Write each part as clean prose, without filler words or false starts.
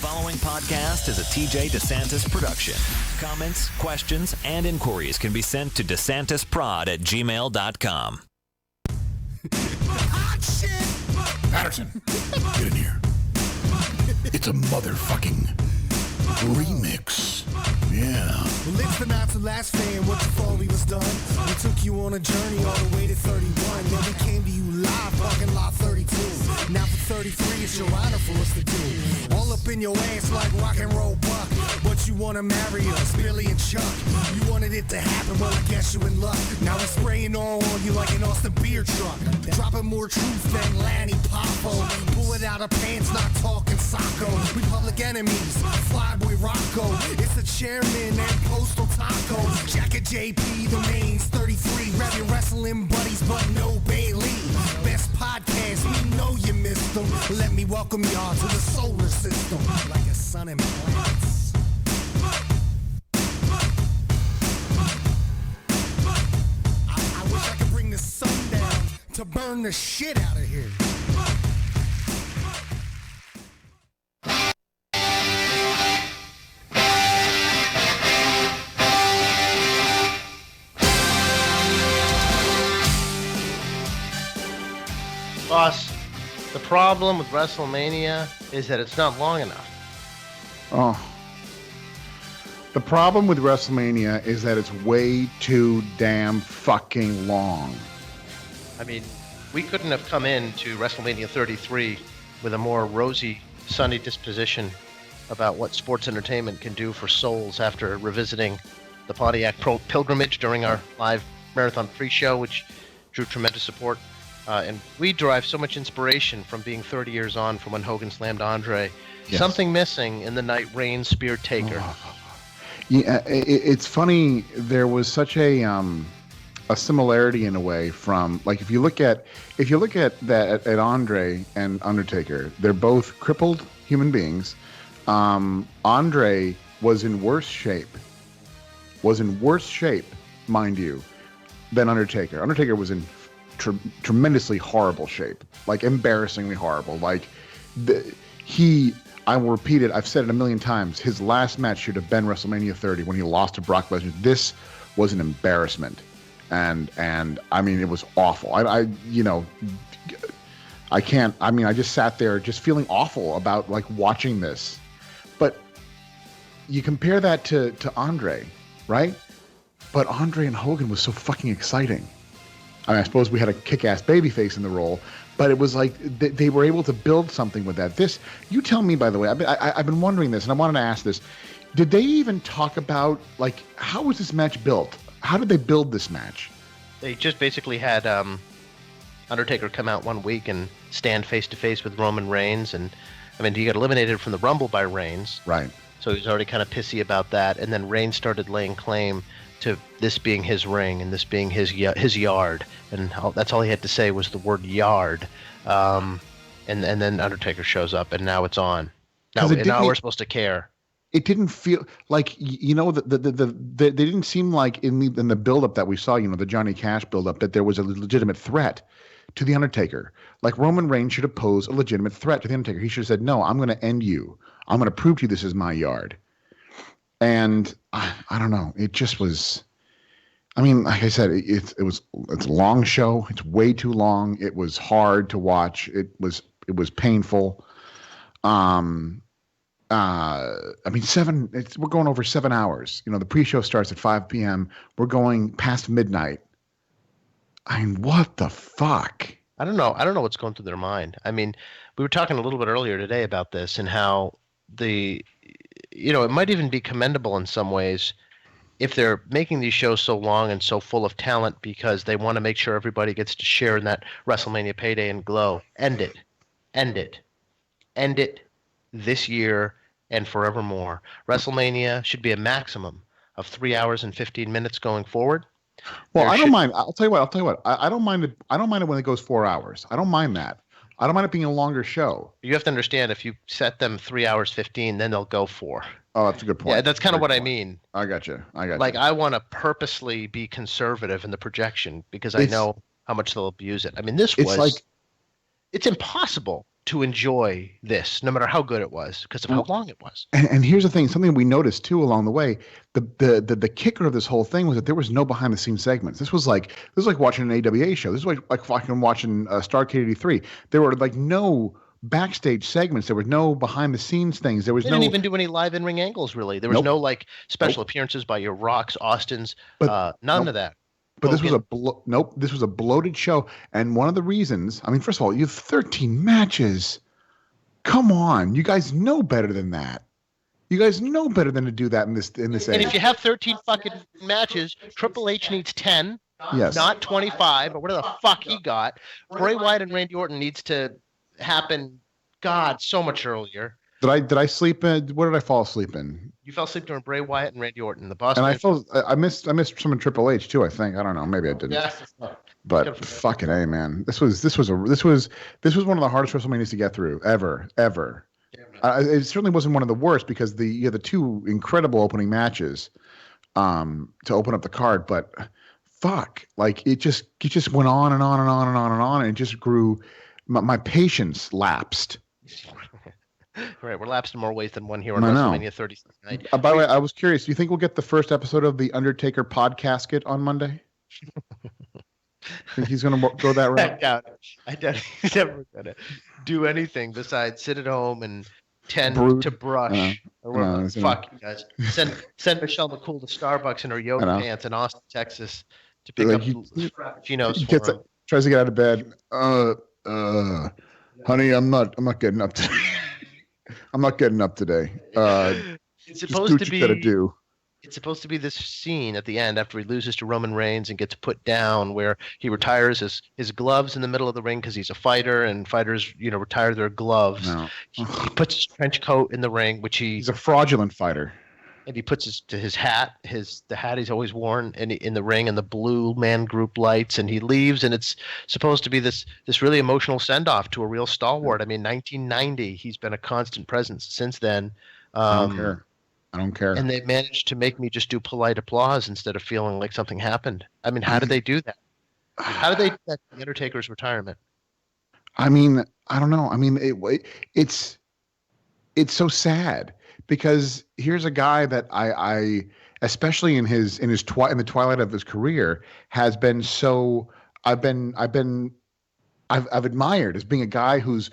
following podcast is a TJ DeSantis production. Comments, questions, and inquiries can be sent to DeSantisProd@gmail.com. Hot shit! Patterson, get in here. It's a motherfucking remix. Yeah. Well, it's the not to last fan, what you thought we was done. We took you on a journey all the way to 31. Then we came to you live, parking lot 32. Now for 33, it's your honor for us to do. All up in your ass like rock and roll buck. But you wanna marry us, Billy and Chuck. You wanted it to happen, well I guess you in luck. Now we're spraying on you like an Austin beer truck. Dropping more truth than Lanny Poffo. Pull it out of pants, not talking Socko. We public enemies, Flyboy Rocco. It's the chairman and Postal Tacos. Jack and JP, the mains, 33. Grab your wrestling buddies, but no Bailey. Best podcast, we know you missed them. Let me welcome y'all to the solar system. Like a sun and planets. I wish I could bring the sun down to burn the shit out of here. Boss, the problem with Wrestlemania is that it's not long enough. Oh. The problem with WrestleMania is that it's way too damn fucking long. I mean, we couldn't have come into WrestleMania 33 with a more rosy, sunny disposition about what sports entertainment can do for souls after revisiting the Pontiac pilgrimage during our live marathon pre-show, which drew tremendous support. And we derive so much inspiration from being 30 years on from when Hogan slammed Andre. Yes. Something missing in the night Reigns speared Taker. Yeah, it's funny. There was such a similarity in a way from, like, if you look at that at Andre and Undertaker, they're both crippled human beings. Andre was in worse shape, mind you, than Undertaker. Undertaker was in tremendously horrible shape, like embarrassingly horrible. Like I will repeat it, I've said it a million times, his last match should have been WrestleMania 30 when he lost to Brock Lesnar. This was an embarrassment, and I mean, it was awful. I just sat there just feeling awful about, like, watching this. But you compare that to Andre, right? But Andre and Hogan was so fucking exciting. I mean, I suppose we had a kick-ass babyface in the role, but it was like they were able to build something with that. This, you tell me, by the way, I've been wondering this, and I wanted to ask this. Did they even talk about, like, how was this match built? How did they build this match? They just basically had Undertaker come out one week and stand face-to-face with Roman Reigns, and, I mean, he got eliminated from the Rumble by Reigns. Right. So he was already kind of pissy about that, and then Reigns started laying claim to this being his ring and this being his yard, and that's all he had to say was the word yard, and then Undertaker shows up, and now it's on. Now we're supposed to care. It didn't feel like, you know, they didn't seem like in the buildup that we saw, you know, the Johnny Cash buildup, that there was a legitimate threat to the Undertaker. Like, Roman Reigns should have posed a legitimate threat to the Undertaker. He should have said, "No, I'm going to end you. I'm going to prove to you this is my yard." And I don't know. It just was. I mean, like I said, it's a long show. It's way too long. It was hard to watch. It was painful. I mean, we're going over 7 hours. You know, the pre-show starts at 5 p.m. We're going past midnight. I mean, what the fuck? I don't know what's going through their mind. I mean, we were talking a little bit earlier today about this and how it might even be commendable in some ways if they're making these shows so long and so full of talent because they want to make sure everybody gets to share in that WrestleMania payday and glow. End it this year and forevermore. WrestleMania should be a maximum of 3 hours and 15 minutes going forward. Well, I don't mind. I'll tell you what. I don't mind it. I don't mind it when it goes 4 hours. I don't mind that. I don't mind it being a longer show. You have to understand, if you set them 3 hours 15, then they'll go 4. Oh, that's a good point. Yeah, that's kind of what I mean. I got you. Like, I want to purposely be conservative in the projection because I know how much they'll abuse it. I mean, it's impossible to enjoy this, no matter how good it was, because of how long it was. And here's the thing, something we noticed too along the way, the kicker of this whole thing was that there was no behind the scenes segments. This was like watching an AWA show. This was like fucking watching Starrcade 83. There were like no backstage segments. There was no behind the scenes things. They didn't even do any live in-ring angles, really. There was no like special appearances by your Rocks, Austins, none of that. But this was this was a bloated show. And one of the reasons, I mean, first of all, you have 13 matches. Come on, you guys know better than that. You guys know better than to do that in this And age. if you have 13 fucking matches, Triple H needs 10, Yes. not 25, or whatever the fuck he got. Bray Wyatt and Randy Orton needs to happen, God, so much earlier. Did I sleep in? What did I fall asleep in? You fell asleep during Bray Wyatt and Randy Orton, the Boston. And I missed some in Triple H too. I think, I don't know, maybe I didn't. Yes. But fucking A, man, this was one of the hardest WrestleManias to get through ever. It certainly wasn't one of the worst because the two incredible opening matches to open up the card, but fuck, like it just went on and on and on and on and on, and it just grew. My patience lapsed. Right, we're lapsed in more ways than one here on WrestleMania 36 night. By the way, I was curious. Do you think we'll get the first episode of the Undertaker podcast on Monday? Think he's going to go that route? I doubt he's ever going to do anything besides sit at home and tend to brush. Fuck you guys. Send Michelle McCool to Starbucks in her yoga pants in Austin, Texas, to pick up Frappuccinos for him. Tries to get out of bed. Honey, I'm not getting up today. I'm not getting up today. It's supposed to be. Gotta do. It's supposed to be this scene at the end after he loses to Roman Reigns and gets put down, where he retires his gloves in the middle of the ring because he's a fighter, and fighters, retire their gloves. No. He puts his trench coat in the ring, which he's a fraudulent fighter. And he puts his hat, the hat he's always worn in the ring, and the blue man group lights, and he leaves, and it's supposed to be this really emotional send off to a real stalwart. I mean, 1990, he's been a constant presence since then. I don't care. And they managed to make me just do polite applause instead of feeling like something happened. I mean, how did they do that? How did they do that at The Undertaker's retirement? I mean, I don't know. I mean, it's so sad. Because here's a guy that I especially in the twilight of his career has been so I've admired as being a guy who's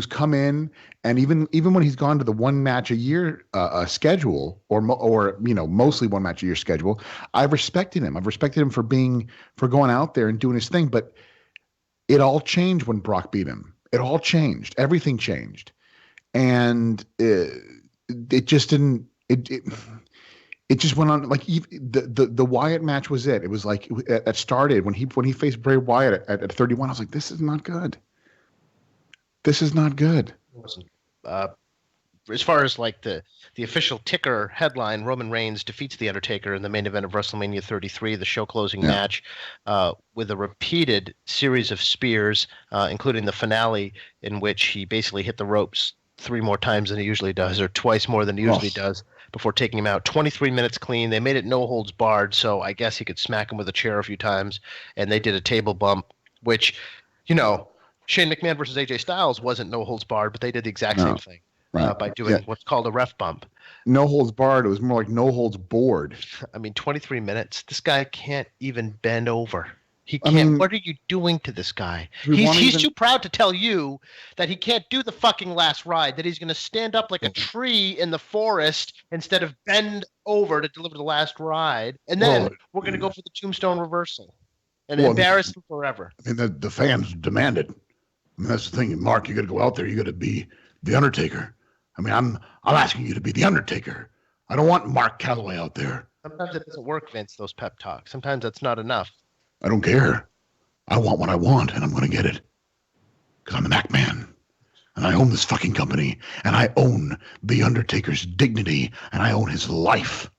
come in, and even when he's gone to the one match a year schedule or mostly one match a year schedule, I've respected him. I've respected him for going out there and doing his thing. But it all changed when Brock beat him. It all changed. Everything changed, and it just didn't. It just went on like the Wyatt match was it. It was like it started when he faced Bray Wyatt at 31. I was like, this is not good. This is not good. It wasn't. As far as like the official ticker headline, Roman Reigns defeats The Undertaker in the main event of WrestleMania 33, the show closing match, with a repeated series of spears, including the finale in which he basically hit the ropes 3 more times than he usually does, or twice more than he usually does, before taking him out. 23 minutes clean. They made it no holds barred, so I guess he could smack him with a chair a few times, and they did a table bump, which, Shane McMahon versus AJ Styles wasn't no holds barred, but they did the exact same thing by doing what's called a ref bump. No holds barred. It was more like no holds bored. I mean, 23 minutes. This guy can't even bend over. He can't. What are you doing to this guy? He's too proud to tell you that he can't do the fucking last ride, that he's going to stand up like a tree in the forest instead of bend over to deliver the last ride. And then we're going to go for the tombstone reversal and embarrass him forever. I mean, the fans demanded. I mean, that's the thing, Mark. You got to go out there. You got to be the Undertaker. I mean, I'm asking you to be the Undertaker. I don't want Mark Calloway out there. Sometimes it doesn't work, Vince, those pep talks. Sometimes that's not enough. I don't care. I want what I want, and I'm going to get it. Because I'm the Mac Man. And I own this fucking company. And I own The Undertaker's dignity. And I own his life.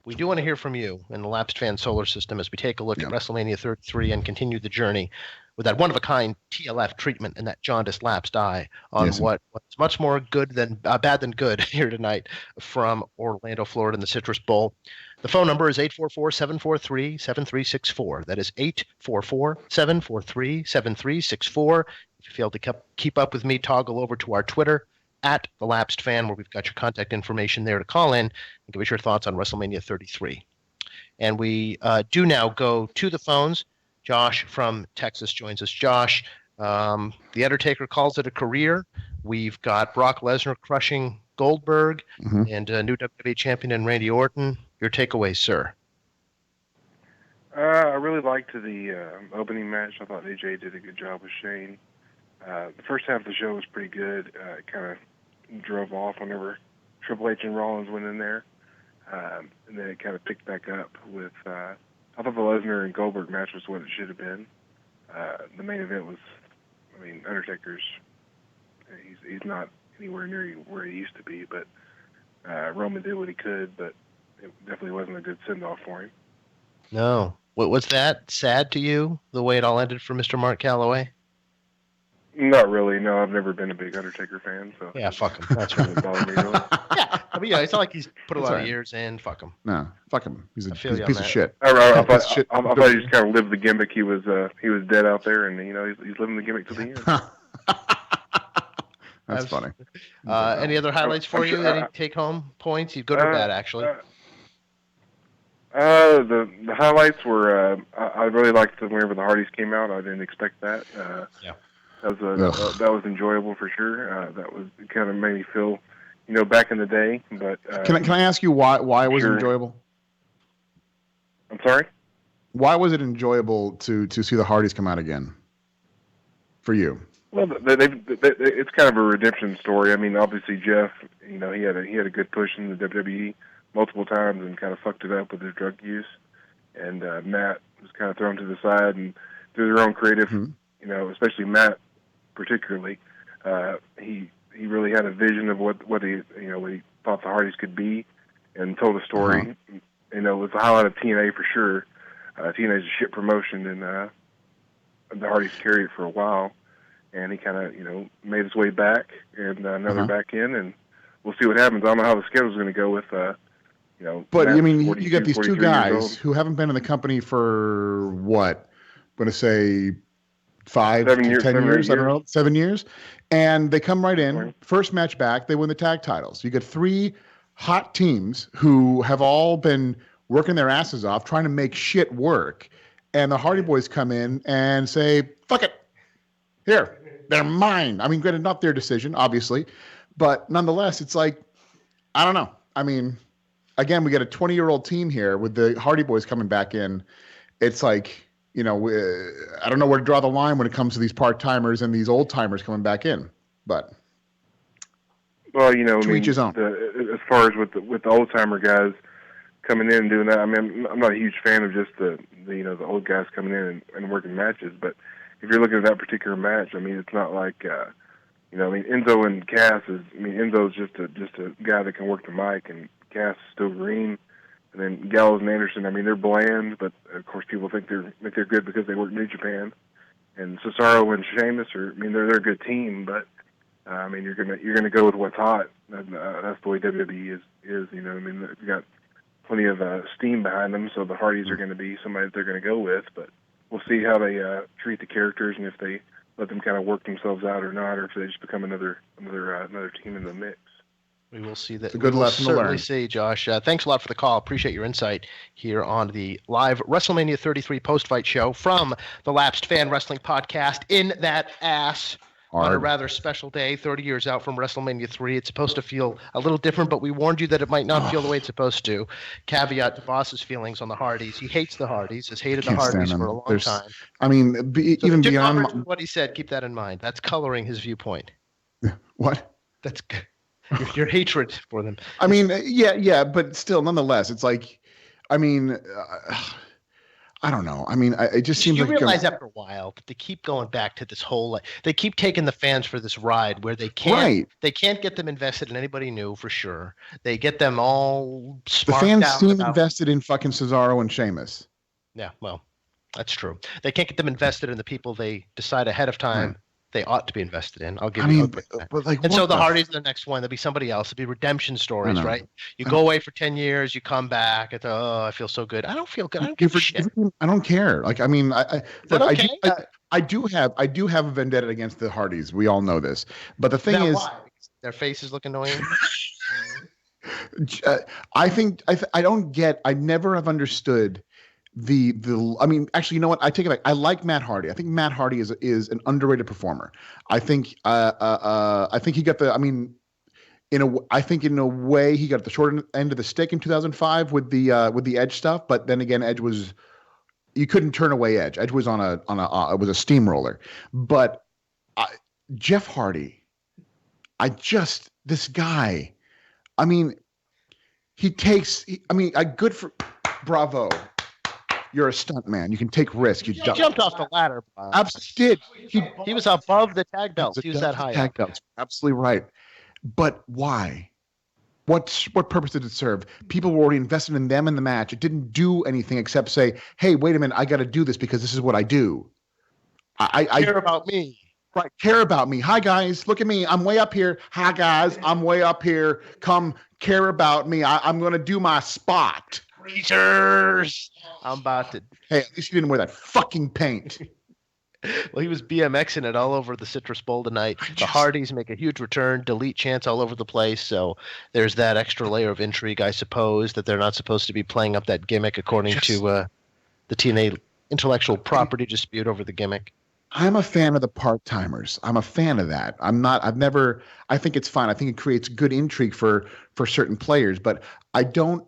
We do want to hear from you in the Lapsed Fan Solar System as we take a look at WrestleMania 33 and continue the journey with that one-of-a-kind TLF treatment and that jaundiced lapsed eye on what's much more bad than good here tonight from Orlando, Florida in the Citrus Bowl. The phone number is 844-743-7364. That is 844-743-7364. If you failed to keep up with me, toggle over to our Twitter at The Lapsed Fan, where we've got your contact information there to call in and give us your thoughts on WrestleMania 33. And we do now go to the phones. Josh from Texas joins us. Josh, The Undertaker calls it a career. We've got Brock Lesnar crushing Goldberg and new WWE champion and Randy Orton. Your takeaways, sir? I really liked the opening match. I thought AJ did a good job with Shane. The first half of the show was pretty good. It kind of drove off whenever Triple H and Rollins went in there. And then it kind of picked back up with, I thought the Lesnar and Goldberg match was what it should have been. The main event was, Undertaker's, he's not anywhere near where he used to be, but Roman did what he could, but it definitely wasn't a good send-off for him. No. Was that sad to you, the way it all ended for Mr. Mark Calloway? Not really. No, I've never been a big Undertaker fan. So yeah, fuck him. That's really bothered me, really. Yeah, it's not like he's put a lot of years in. Fuck him. No, fuck him. He's a piece of shit. I thought he just kind of lived the gimmick. He was dead out there, and he's living the gimmick to the end. That's funny. Any other highlights for you? Any take-home points? Good or bad, actually? The highlights were I really liked whenever the Hardys came out. I didn't expect that. That was enjoyable for sure. It kind of made me feel, back in the day. But can I ask you why was it enjoyable? I'm sorry. Why was it enjoyable to see the Hardys come out again? For you? Well, it's kind of a redemption story. Obviously Jeff, he had a good push in the WWE multiple times and kind of fucked it up with his drug use, and Matt was kind of thrown to the side and through their own creative, especially Matt particularly. He really had a vision of what he thought the Hardys could be, and told a story. It was a highlight of TNA for sure. TNA's a shit promotion, and the Hardys carried it for a while. And he kind of, made his way back, and now they're back in, and we'll see what happens. I don't know how the schedule's going to go with, But, you got these two guys who haven't been in the company for, what? I'm going to say 5 to 10 years, I don't know, 7 years. And they come right in, first match back, they win the tag titles. You get 3 hot teams who have all been working their asses off, trying to make shit work. And the Hardy Boys come in and say, fuck it. Here, they're mine. Granted, not their decision, obviously, but nonetheless, it's like, I don't know. Again, we got a 20-year-old team here with the Hardy Boys coming back in. It's like, I don't know where to draw the line when it comes to these part-timers and these old-timers coming back in. But, to each his own. As far as with the old-timer guys coming in and doing that, I'm not a huge fan of just the old guys coming in and working matches, but if you're looking at that particular match, it's not like, Enzo and Cass Enzo's just a guy that can work the mic, and Cass is still green, and then Gallows and Anderson, they're bland, but of course people think they're good because they work New Japan, and Cesaro and Sheamus they're a good team, but you're gonna go with what's hot. That's the way WWE is. They've got plenty of steam behind them, so the Hardys are going to be somebody that they're going to go with, but we'll see how they treat the characters and if they let them kind of work themselves out or not, or if they just become another team in the mix. We will see that. It's a good lesson to learn. Certainly see, Josh. Thanks a lot for the call. Appreciate your insight here on the live WrestleMania 33 post-fight show from the Lapsed Fan Wrestling Podcast. In that ass. On a rather special day, 30 years out from WrestleMania 3. It's supposed to feel a little different, but we warned you that it might not feel the way it's supposed to. Caveat to Boss's feelings on the Hardys. He hates the Hardys, has hated the Hardys for a long time. Even beyond what he said, keep that in mind. That's coloring his viewpoint. What? That's your hatred for them. Yeah, but still, nonetheless, it's like, I don't know. It just seems like... You realize after a while that they keep going back to this whole... they keep taking the fans for this ride where they can't get them invested in anybody new, for sure. They get them all sparked out. The fans seem invested in fucking Cesaro and Sheamus. Yeah, well, that's true. They can't get them invested in the people they decide ahead of time they ought to be invested in. I'll give I you mean, that. but like, And what so the Hardys are the next one. There'll be somebody else. It'll be redemption stories, right? You go away for 10 years, you come back, and I feel so good. I don't feel good. I don't give a shit. I don't care. Like, I mean, Is that okay? I do have a vendetta against the Hardys. We all know this. But the thing is, why? Their faces look annoying. I don't get. I never have understood the. I mean, actually, you know what? I take it back. I like Matt Hardy. I think Matt Hardy is an underrated performer. I think he got the. I mean, I think in a way he got the short end of the stick in 2005 with the Edge stuff. But then again, Edge was. You couldn't turn away Edge. Edge was it was a steamroller. But Jeff Hardy, this guy. I mean, good for bravo. You're a stunt man. You can take risks. He jumped off the ladder. Absolutely did. He was above the tag belts. He was that high. Tag belts. Absolutely right. But why? What purpose did it serve? People were already invested in them in the match. It didn't do anything except say, "Hey, wait a minute, I got to do this because this is what I do." I care about me. Right, care about me. Hi guys, look at me. I'm way up here. Hi guys, I'm way up here. Come care about me. I'm gonna do my spot. Greasers. I'm about to. Hey, at least you didn't wear that fucking paint. Well, he was BMXing it all over the Citrus Bowl tonight. The Hardys make a huge return, delete chants all over the place. So there's that extra layer of intrigue, I suppose, that they're not supposed to be playing up that gimmick according to the TNA intellectual property dispute over the gimmick. I'm a fan of the part-timers. I'm a fan of that. I think it's fine. I think it creates good intrigue for certain players, but I don't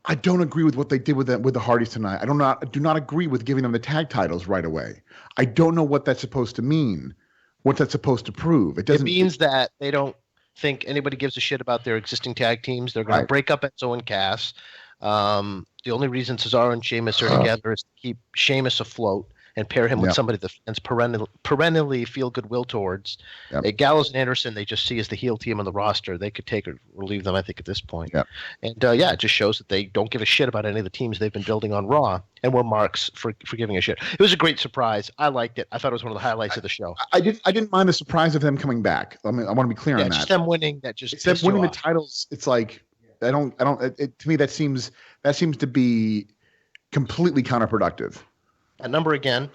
agree with what they did with the Hardys tonight. I do not agree with giving them the tag titles right away. I don't know what that's supposed to mean. What that's supposed to prove. It means that they don't think anybody gives a shit about their existing tag teams. They're going to break up Enzo and Cass. The only reason Cesaro and Sheamus are together is to keep Sheamus afloat and pair him with somebody the fans perennially feel goodwill towards. Yep. Gallows and Anderson, they just see as the heel team on the roster. They could take or leave them, I think, at this point. Yep. And, it just shows that they don't give a shit about any of the teams they've been building on Raw, and we're marks for giving a shit. It was a great surprise. I liked it. I thought it was one of the highlights of the show. I didn't mind the surprise of them coming back. I mean, I want to be clear on that. Just them winning. That just it's them winning the titles. It's like to me that seems to be completely counterproductive. A number again.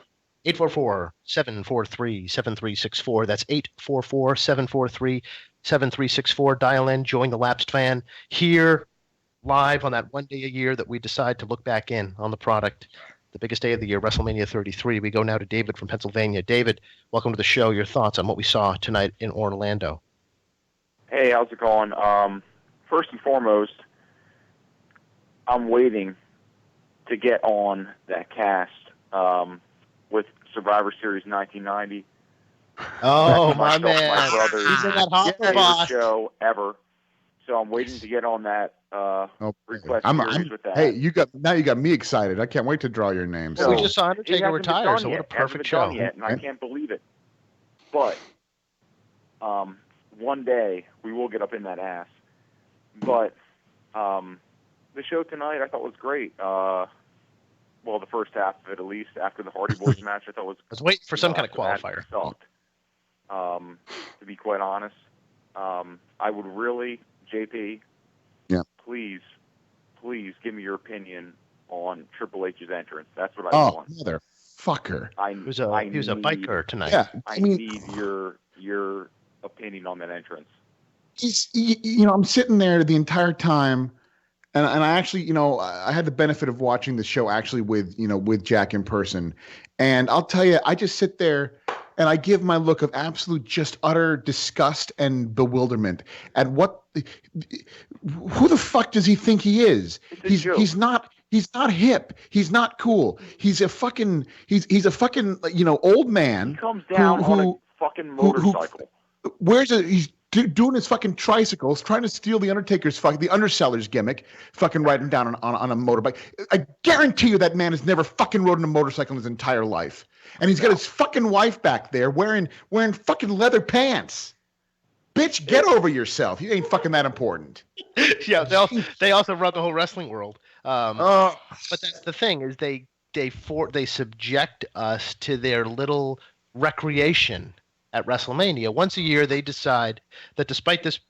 844-743-7364. That's 844-743-7364. Dial in, join the lapsed fan here live on that one day a year that we decide to look back in on the product. The biggest day of the year, WrestleMania 33. We go now to David from Pennsylvania. David, welcome to the show. Your thoughts on what we saw tonight in Orlando. Hey, how's it going? First and foremost, I'm waiting to get on that cast with Survivor Series 1990. Oh, my man. My brother's He's in that Hopper box show ever. So I'm waiting to get on that request series with that. Hey, you got me excited. I can't wait to draw your name. Well, we just saw Undertaker retire, so what a perfect show. Yet, and I can't believe it. But one day we will get up in that ass. But the show tonight I thought was great. Well, the first half of it, at least, after the Hardy Boys match, I thought was... Let's wait for some kind of qualifier. Sucked, to be quite honest. I would really, JP, please give me your opinion on Triple H's entrance. That's what I want. Oh, motherfucker. He was a biker tonight. Yeah, I need your opinion on that entrance. I'm sitting there the entire time... And I actually, I had the benefit of watching the show actually with Jack in person. And I'll tell you, I just sit there and I give my look of absolute, just utter disgust and bewilderment at who the fuck does he think he is? He's not hip. He's not cool. He's a fucking old man. He comes down on a fucking motorcycle. He's doing his fucking tricycles, trying to steal the Undertaker's the underseller's gimmick, fucking riding down on a motorbike. I guarantee you that man has never fucking rode on a motorcycle in his entire life. And he's got his fucking wife back there wearing fucking leather pants. Bitch, get over yourself. You ain't fucking that important. Yeah, they also run the whole wrestling world. But that's the thing is they subject us to their little recreation at WrestleMania. Once a year, they decide that despite this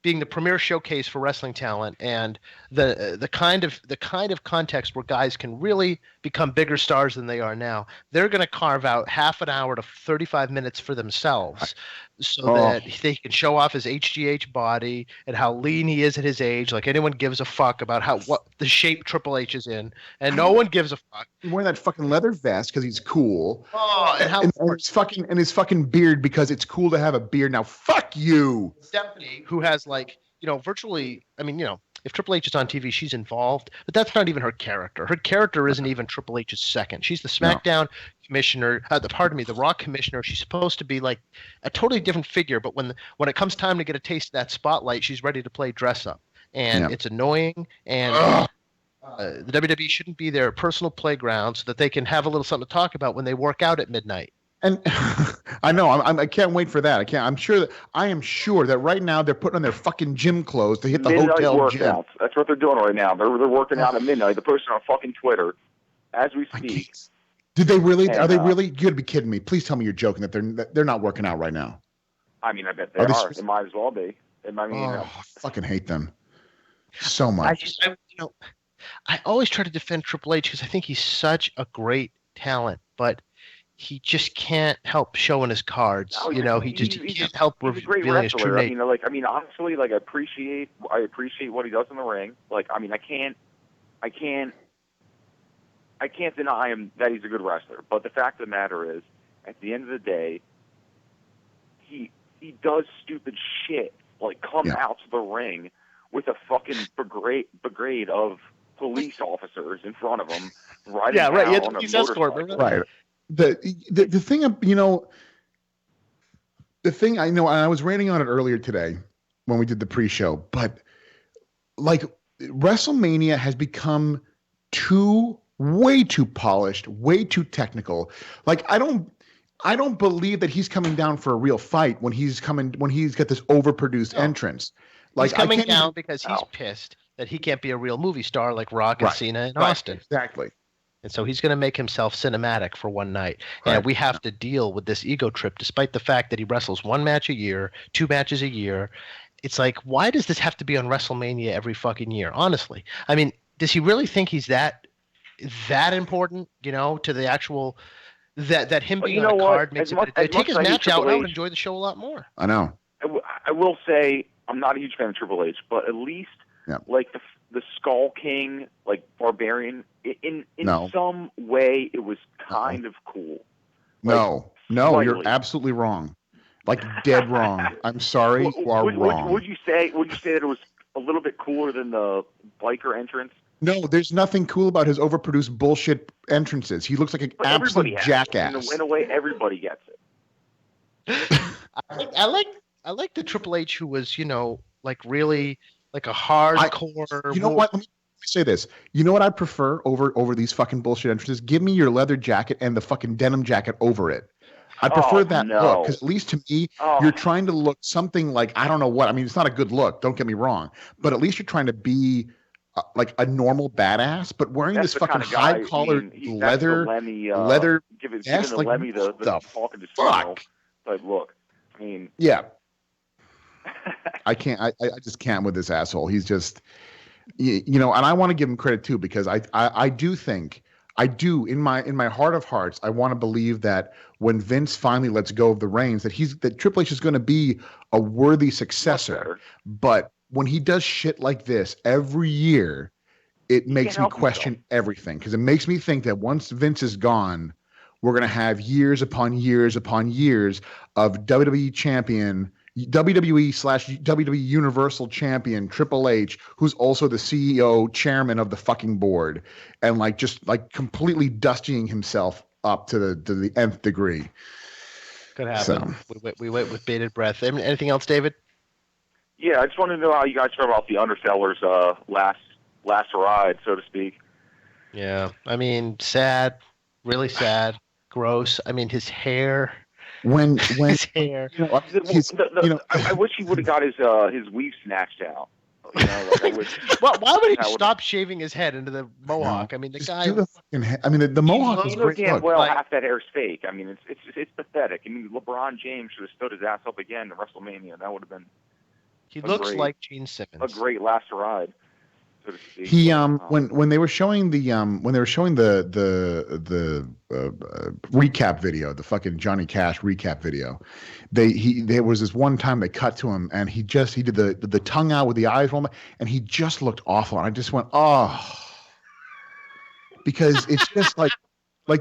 being the premier showcase for wrestling talent and the kind of context where guys can really become bigger stars than they are now, they're going to carve out half an hour to 35 minutes for themselves so that they can show off his HGH body and how lean he is at his age. Like anyone gives a fuck about what the shape Triple H is in, and no one gives a fuck. He's wearing that fucking leather vest because he's cool. And his fucking beard because it's cool to have a beard. Now, fuck you. Stephanie, who has virtually, if Triple H is on TV, she's involved, but that's not even her character. Her character isn't even Triple H's second. She's the SmackDown commissioner, the Raw commissioner. She's supposed to be like a totally different figure, but when it comes time to get a taste of that spotlight, she's ready to play dress up. And it's annoying, and the WWE shouldn't be their personal playground so that they can have a little something to talk about when they work out at midnight. And I know I can't wait for that. I am sure that right now they're putting on their fucking gym clothes to hit the midnight hotel workouts. gym. That's what they're doing right now. They're working out at midnight. They're posting on fucking Twitter as we speak. Did they really? Are they really? You got to be kidding me! Please tell me you're joking that they're not working out right now. I mean, I bet they are. They might as well be. I fucking hate them so much. I always try to defend Triple H because I think he's such a great talent, but he just can't help showing his cards. He can't help revealing his true nature. Honestly, I appreciate what he does in the ring. I can't deny him that he's a good wrestler. But the fact of the matter is, at the end of the day, he does stupid shit, like come out to the ring with a fucking brigade of police officers in front of him, riding down on a motorcycle. Right. The thing, the thing I know, and I was ranting on it earlier today when we did the pre-show, but WrestleMania has become way too polished, way too technical. I don't believe that he's coming down for a real fight when he's got this overproduced entrance. He's coming down because he's pissed that he can't be a real movie star like Rock and Cena and Austin. Exactly. And so he's going to make himself cinematic for one night. And we have to deal with this ego trip, despite the fact that he wrestles one match a year, 2 matches a year. It's like, why does this have to be on WrestleMania every fucking year? Honestly. I mean, does he really think he's that important, to the actual that him being on a card makes it better? Take his match out and I would enjoy the show a lot more. I know. I will say I'm not a huge fan of Triple H, but at least the Skull King, Barbarian, in some way it was kind of cool. No, you're absolutely wrong. Dead wrong. I'm sorry, you are wrong. Would you say that it was a little bit cooler than the biker entrance? No, there's nothing cool about his overproduced bullshit entrances. He looks like an absolute jackass. In a way, everybody gets it. I like the Triple H who was, really a hardcore. You know what? Let me say this. You know what I prefer over these fucking bullshit entrances? Give me your leather jacket and the fucking denim jacket over it. I prefer that look because at least to me, you're trying to look something like, I don't know what. I mean, it's not a good look. Don't get me wrong. But at least you're trying to be a normal badass, but wearing this fucking high-collared leather giving the Lemmy the talking to fuck. But look, I mean, I can't. I just can't with this asshole. He's just, and I want to give him credit too because I do in my heart of hearts I want to believe that when Vince finally lets go of the reins that Triple H is going to be a worthy successor. But when he does shit like this every year, it makes me question everything because it makes me think that once Vince is gone, we're going to have years upon years upon years of WWE champion, WWE/WWE Universal Champion Triple H, who's also the CEO, chairman of the fucking board, and completely dustying himself up to the nth degree. Could happen. So. We wait with bated breath. Anything else, David? Yeah, I just want to know how you guys feel about the Underseller's last ride, so to speak. Yeah, I mean, sad, really sad, gross. I mean, his hair. When his hair. I wish he would have got his weave snatched out. You know, like I would. Well, why would he I would- stop shaving his head into the mohawk? I mean, the Just guy. do the fucking I mean, the mohawk was You know great. damn Look, well like- half that hair's fake. I mean, it's pathetic. I mean, LeBron James should have stood his ass up again in WrestleMania. That would have been He looks like Gene Simmons. a great last ride, so to speak. he when they were showing the recap video, the fucking Johnny Cash recap video, there was this one time they cut to him and he did the tongue out with the eyes rolling, and he just looked awful, and I just went, oh, because it's just like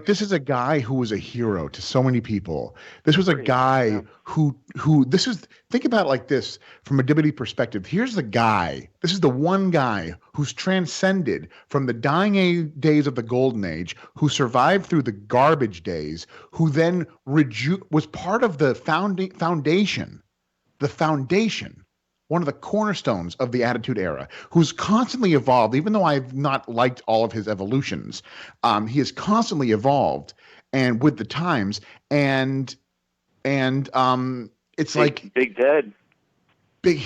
this is a guy who was a hero to so many people. This was a guy who think about it like this from a WWE perspective. Here's the guy. This is the one guy who's transcended from the dying days of the golden age, who survived through the garbage days, who then was part of the foundation, one of the cornerstones of the Attitude Era, who's constantly evolved. Even though I've not liked all of his evolutions, he has constantly evolved and with the times. And it's like Big Dead. big.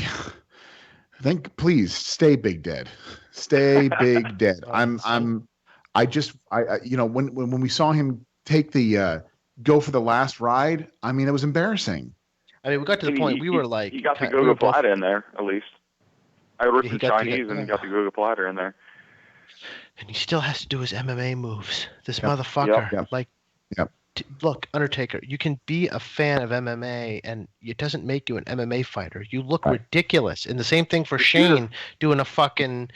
Please stay Big Dead. Stay Big Dead. I when we saw him take the go for the last ride, I mean, it was embarrassing. I mean, we got to the point we were like, he got the we Goga were both- Platta in there at least. I ordered He some got the- Chinese and he got the Goga Platta in there. and he still has to do his MMA moves. This Yep. motherfucker, Yep. like, Yep. Look, Undertaker, you can be a fan of MMA, and it doesn't make you an MMA fighter. You look ridiculous. And the same thing for Shane doing a fucking,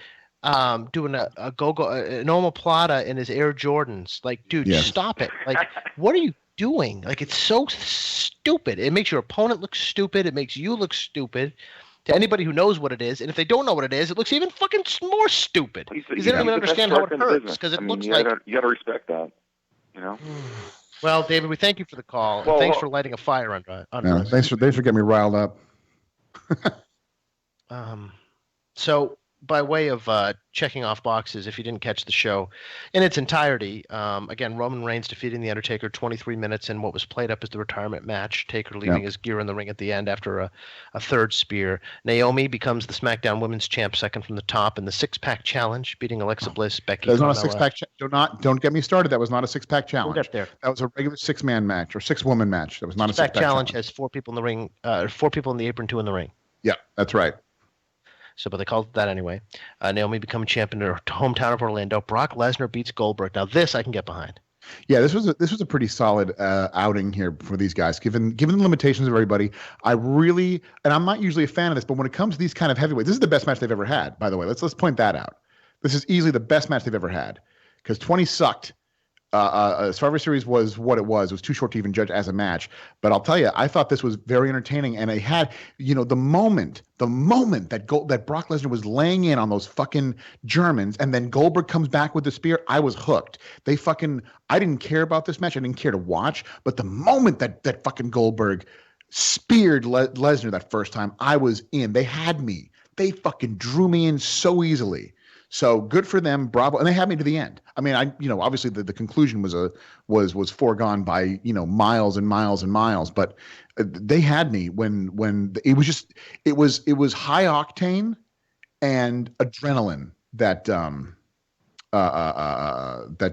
doing a normal Plata in his Air Jordans. Like, dude, Yes. stop it. Like, what are you doing? Like, it's so stupid. It makes your opponent look stupid. It makes you look stupid. To anybody who knows what it is, and if they don't know what it is, it looks even fucking more stupid. Because they don't even understand how it hurts. Because it looks like you got to respect that. You know. Well, David, we thank you for the call. And thanks for lighting a fire under us. Thanks for getting me riled up. So, by way of checking off boxes, if you didn't catch the show in its entirety, again, Roman Reigns defeating The Undertaker 23 minutes in what was played up as the retirement match. Taker leaving his gear in the ring at the end after a third spear. Naomi becomes the SmackDown Women's Champ, second from the top in the six-pack challenge, beating Alexa Bliss, Becky. That was not a six-pack. Don't get me started. That was not a six-pack challenge. We'll get there. That was a regular six-man match or six-woman match. That was not a six-pack challenge. Has 4 people in the ring, 4 people in the apron, 2 in the ring. Yeah, that's right. So, but they called it that anyway. Naomi becoming champion in her hometown of Orlando. Brock Lesnar beats Goldberg. Now, this I can get behind. Yeah, this was a pretty solid outing here for these guys. Given the limitations of everybody, I really, and I'm not usually a fan of this, but when it comes to these kind of heavyweights, this is the best match they've ever had. By the way, let's point that out. This is easily the best match they've ever had, because 20 sucked. Survivor Series was what it was. It was too short to even judge as a match. But I'll tell you, I thought this was very entertaining. And it had, the moment that Brock Lesnar was laying in on those fucking Germans, and then Goldberg comes back with the spear, I was hooked. I didn't care about this match. I didn't care to watch. But the moment that fucking Goldberg speared Lesnar that first time, I was in. They had me. They fucking drew me in so easily. So good for them, bravo, and they had me to the end. I mean, obviously the conclusion was foregone by miles and miles and miles, but they had me when it was high octane and adrenaline that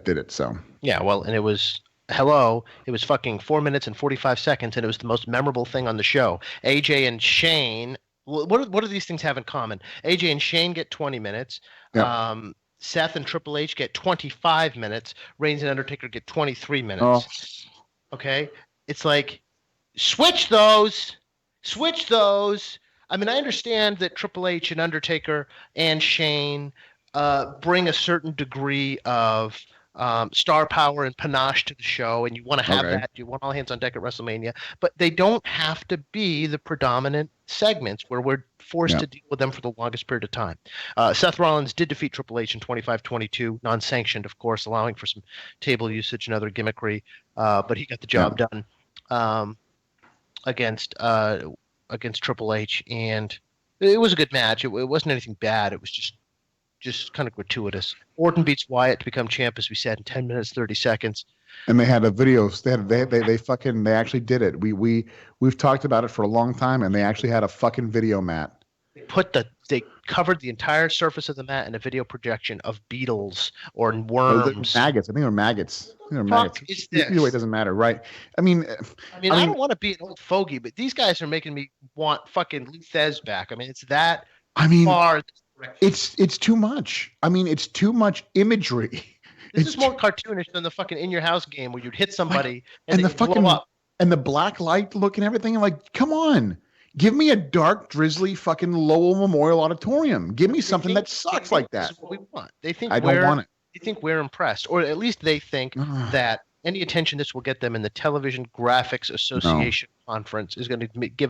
did it. So yeah, well, and it was. It was fucking 4 minutes and 45 seconds, and it was the most memorable thing on the show. AJ and Shane. What do these things have in common? AJ and Shane get 20 minutes. Yeah. Seth and Triple H get 25 minutes. Reigns and Undertaker get 23 minutes. Oh. Okay? It's like, switch those. I mean, I understand that Triple H and Undertaker and Shane bring a certain degree of star power and panache to the show, and you want to have that. You want all hands on deck at WrestleMania, but they don't have to be the predominant segments where we're forced to deal with them for the longest period of time. Seth Rollins did defeat Triple H in 25-22, non-sanctioned, of course, allowing for some table usage and other gimmickry, but he got the job done against Triple H, and it was a good match. It wasn't anything bad. It was just kind of gratuitous. Orton beats Wyatt to become champ, as we said, in 10 minutes 30 seconds. And they had a video. They actually did it. We've talked about it for a long time, and they actually had a fucking video, Matt. they covered the entire surface of the mat in a video projection of beetles or They're worms. maggots. I think they're maggots. Fuck is this? Either way, it doesn't matter, right? I mean, I don't want to be an old fogey, but these guys are making me want fucking Luthez back. I mean, it's that far. It's too much. I mean, it's too much imagery. This is more cartoonish than the fucking In Your House game where you'd hit somebody and the fucking blow up. And the black light look and everything. I'm like, come on. Give me a dark, drizzly fucking Lowell Memorial Auditorium. Give me something that sucks like that. This is what we want. They think I don't want it. They think we're impressed, or at least they think that any attention this will get them in the Television Graphics Association conference is going to make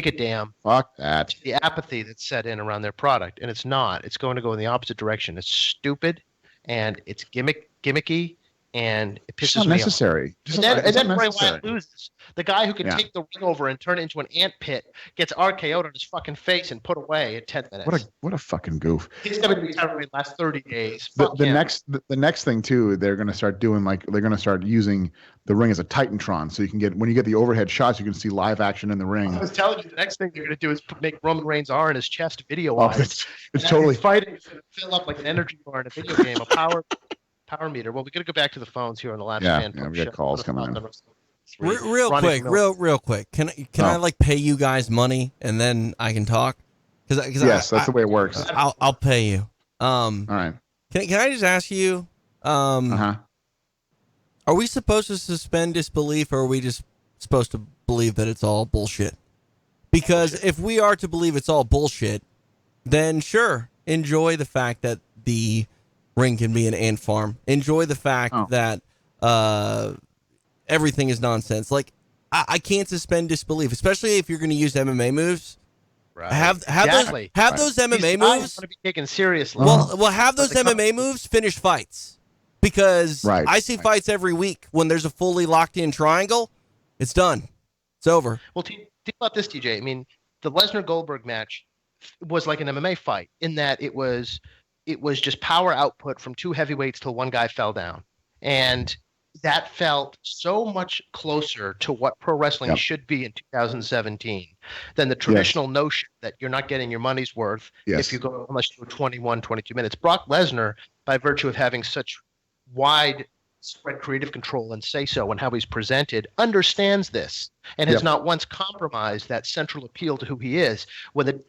a damn. Fuck that. The apathy that's set in around their product, and it's not. It's going to go in the opposite direction. It's stupid, and it's gimmicky. And it pisses me off. Necessary. And then Bray Wyatt loses. The guy who can take the ring over and turn it into an ant pit gets RKO'd on his fucking face and put away in 10 minutes. What a fucking goof. He's going to be retired in the last 30 days. The next thing too, they're going to start doing they're going to start using the ring as a Titantron, so you can when you get the overhead shots, you can see live action in the ring. I was telling you, the next thing they're going to do is make Roman Reigns' R in his chest video-wise. It's totally fighting. It's going to fill up like an energy bar in a video game, a power meter. Well, we got to go back to the phones here on the last fan. Yeah, we got calls coming in. Real quick. Can I like pay you guys money and then I can talk? Yes, that's the way it works. I'll pay you. All right. Can I just ask you? Are we supposed to suspend disbelief, or are we just supposed to believe that it's all bullshit? Because if we are to believe it's all bullshit, then sure, enjoy the fact that the ring can be an ant farm. Enjoy the fact that everything is nonsense. Like, I can't suspend disbelief, especially if you're going to use MMA moves. Right. Have those MMA moves. Want to be taken seriously. Well, have those MMA moves finish fights, because I see fights every week when there's a fully locked in triangle. It's done. It's over. Well, think about this, TJ. I mean, the Lesnar Goldberg match was like an MMA fight in that it was just power output from two heavyweights till one guy fell down. And that felt so much closer to what pro wrestling should be in 2017 than the traditional notion that you're not getting your money's worth if you go unless you go 21, 22 minutes. Brock Lesnar, by virtue of having such wide spread creative control and say so and how he's presented, understands this and has not once compromised that central appeal to who he is. When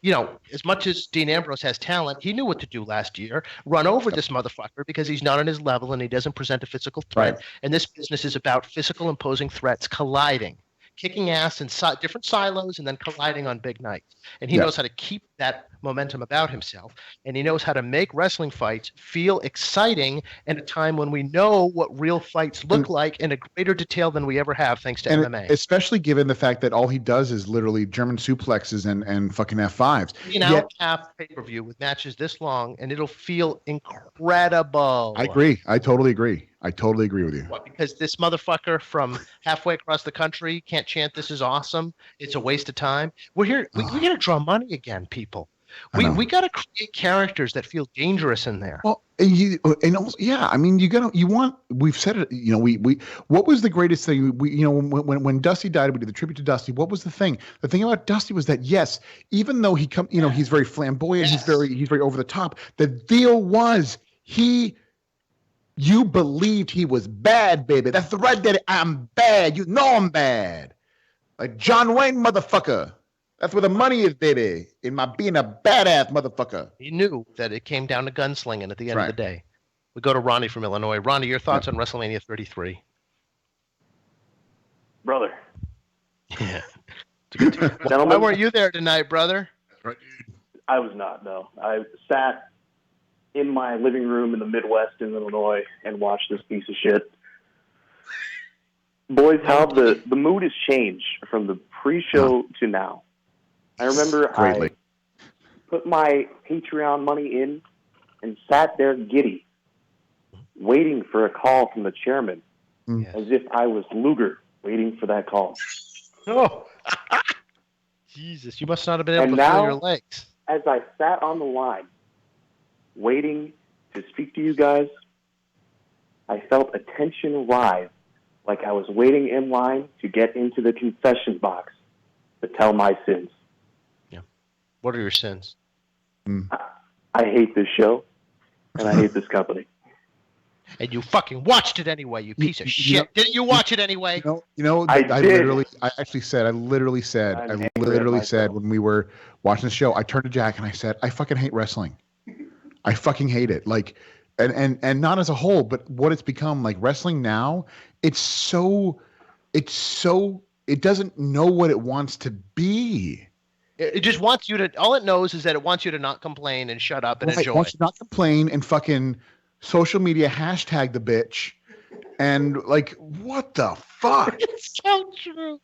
as much as Dean Ambrose has talent, he knew what to do last year: run over this motherfucker because he's not on his level and he doesn't present a physical threat. And this business is about physical imposing threats colliding, kicking ass in different silos and then colliding on big nights. And he knows how to keep that momentum about himself, and he knows how to make wrestling fights feel exciting in a time when we know what real fights look like in a greater detail than we ever have, thanks to MMA. Especially given the fact that all he does is literally German suplexes and fucking F5s. Half pay-per-view with matches this long, and it'll feel incredible. I agree. I totally agree with you. What, because this motherfucker from halfway across the country can't chant "This is awesome"? It's a waste of time. We're here. We got to draw money again, people. We got to create characters that feel dangerous in there. Well, we've said it. What was the greatest thing? When Dusty died, we did the tribute to Dusty. What was the thing? The thing about Dusty was that even though he's very flamboyant, he's very over the top. The deal was you believed he was bad, baby. That's the right daddy. I'm bad. You know I'm bad. Like John Wayne, motherfucker. That's where the money is, baby. In my being a badass motherfucker. He knew that it came down to gunslinging at the end of the day. We go to Ronnie from Illinois. Ronnie, your thoughts on WrestleMania 33? Brother. Yeah. Why weren't you there tonight, brother? That's right, dude. I was not, no. I sat in my living room in the Midwest in Illinois and watched this piece of shit. Boys, how the mood has changed from the pre-show to now. I remember I put my Patreon money in and sat there giddy, waiting for a call from the chairman, as if I was Luger waiting for that call. Oh, Jesus! You must not have been able to feel your legs. As I sat on the line, waiting to speak to you guys, I felt a tension rise, like I was waiting in line to get into the confession box to tell my sins. What are your sins? I hate this show, and I hate this company. And you fucking watched it anyway, you piece of shit. Didn't you watch it anyway? I did. I literally said when we were watching the show, I turned to Jack and I said, I fucking hate wrestling. I fucking hate it. Like, and not as a whole, but what it's become, like wrestling now, it doesn't know what it wants to be. It just wants you to, all it knows is that it wants you to not complain and shut up and enjoy. It wants you to not complain and fucking social media hashtag the bitch. And like, what the fuck? It's so true.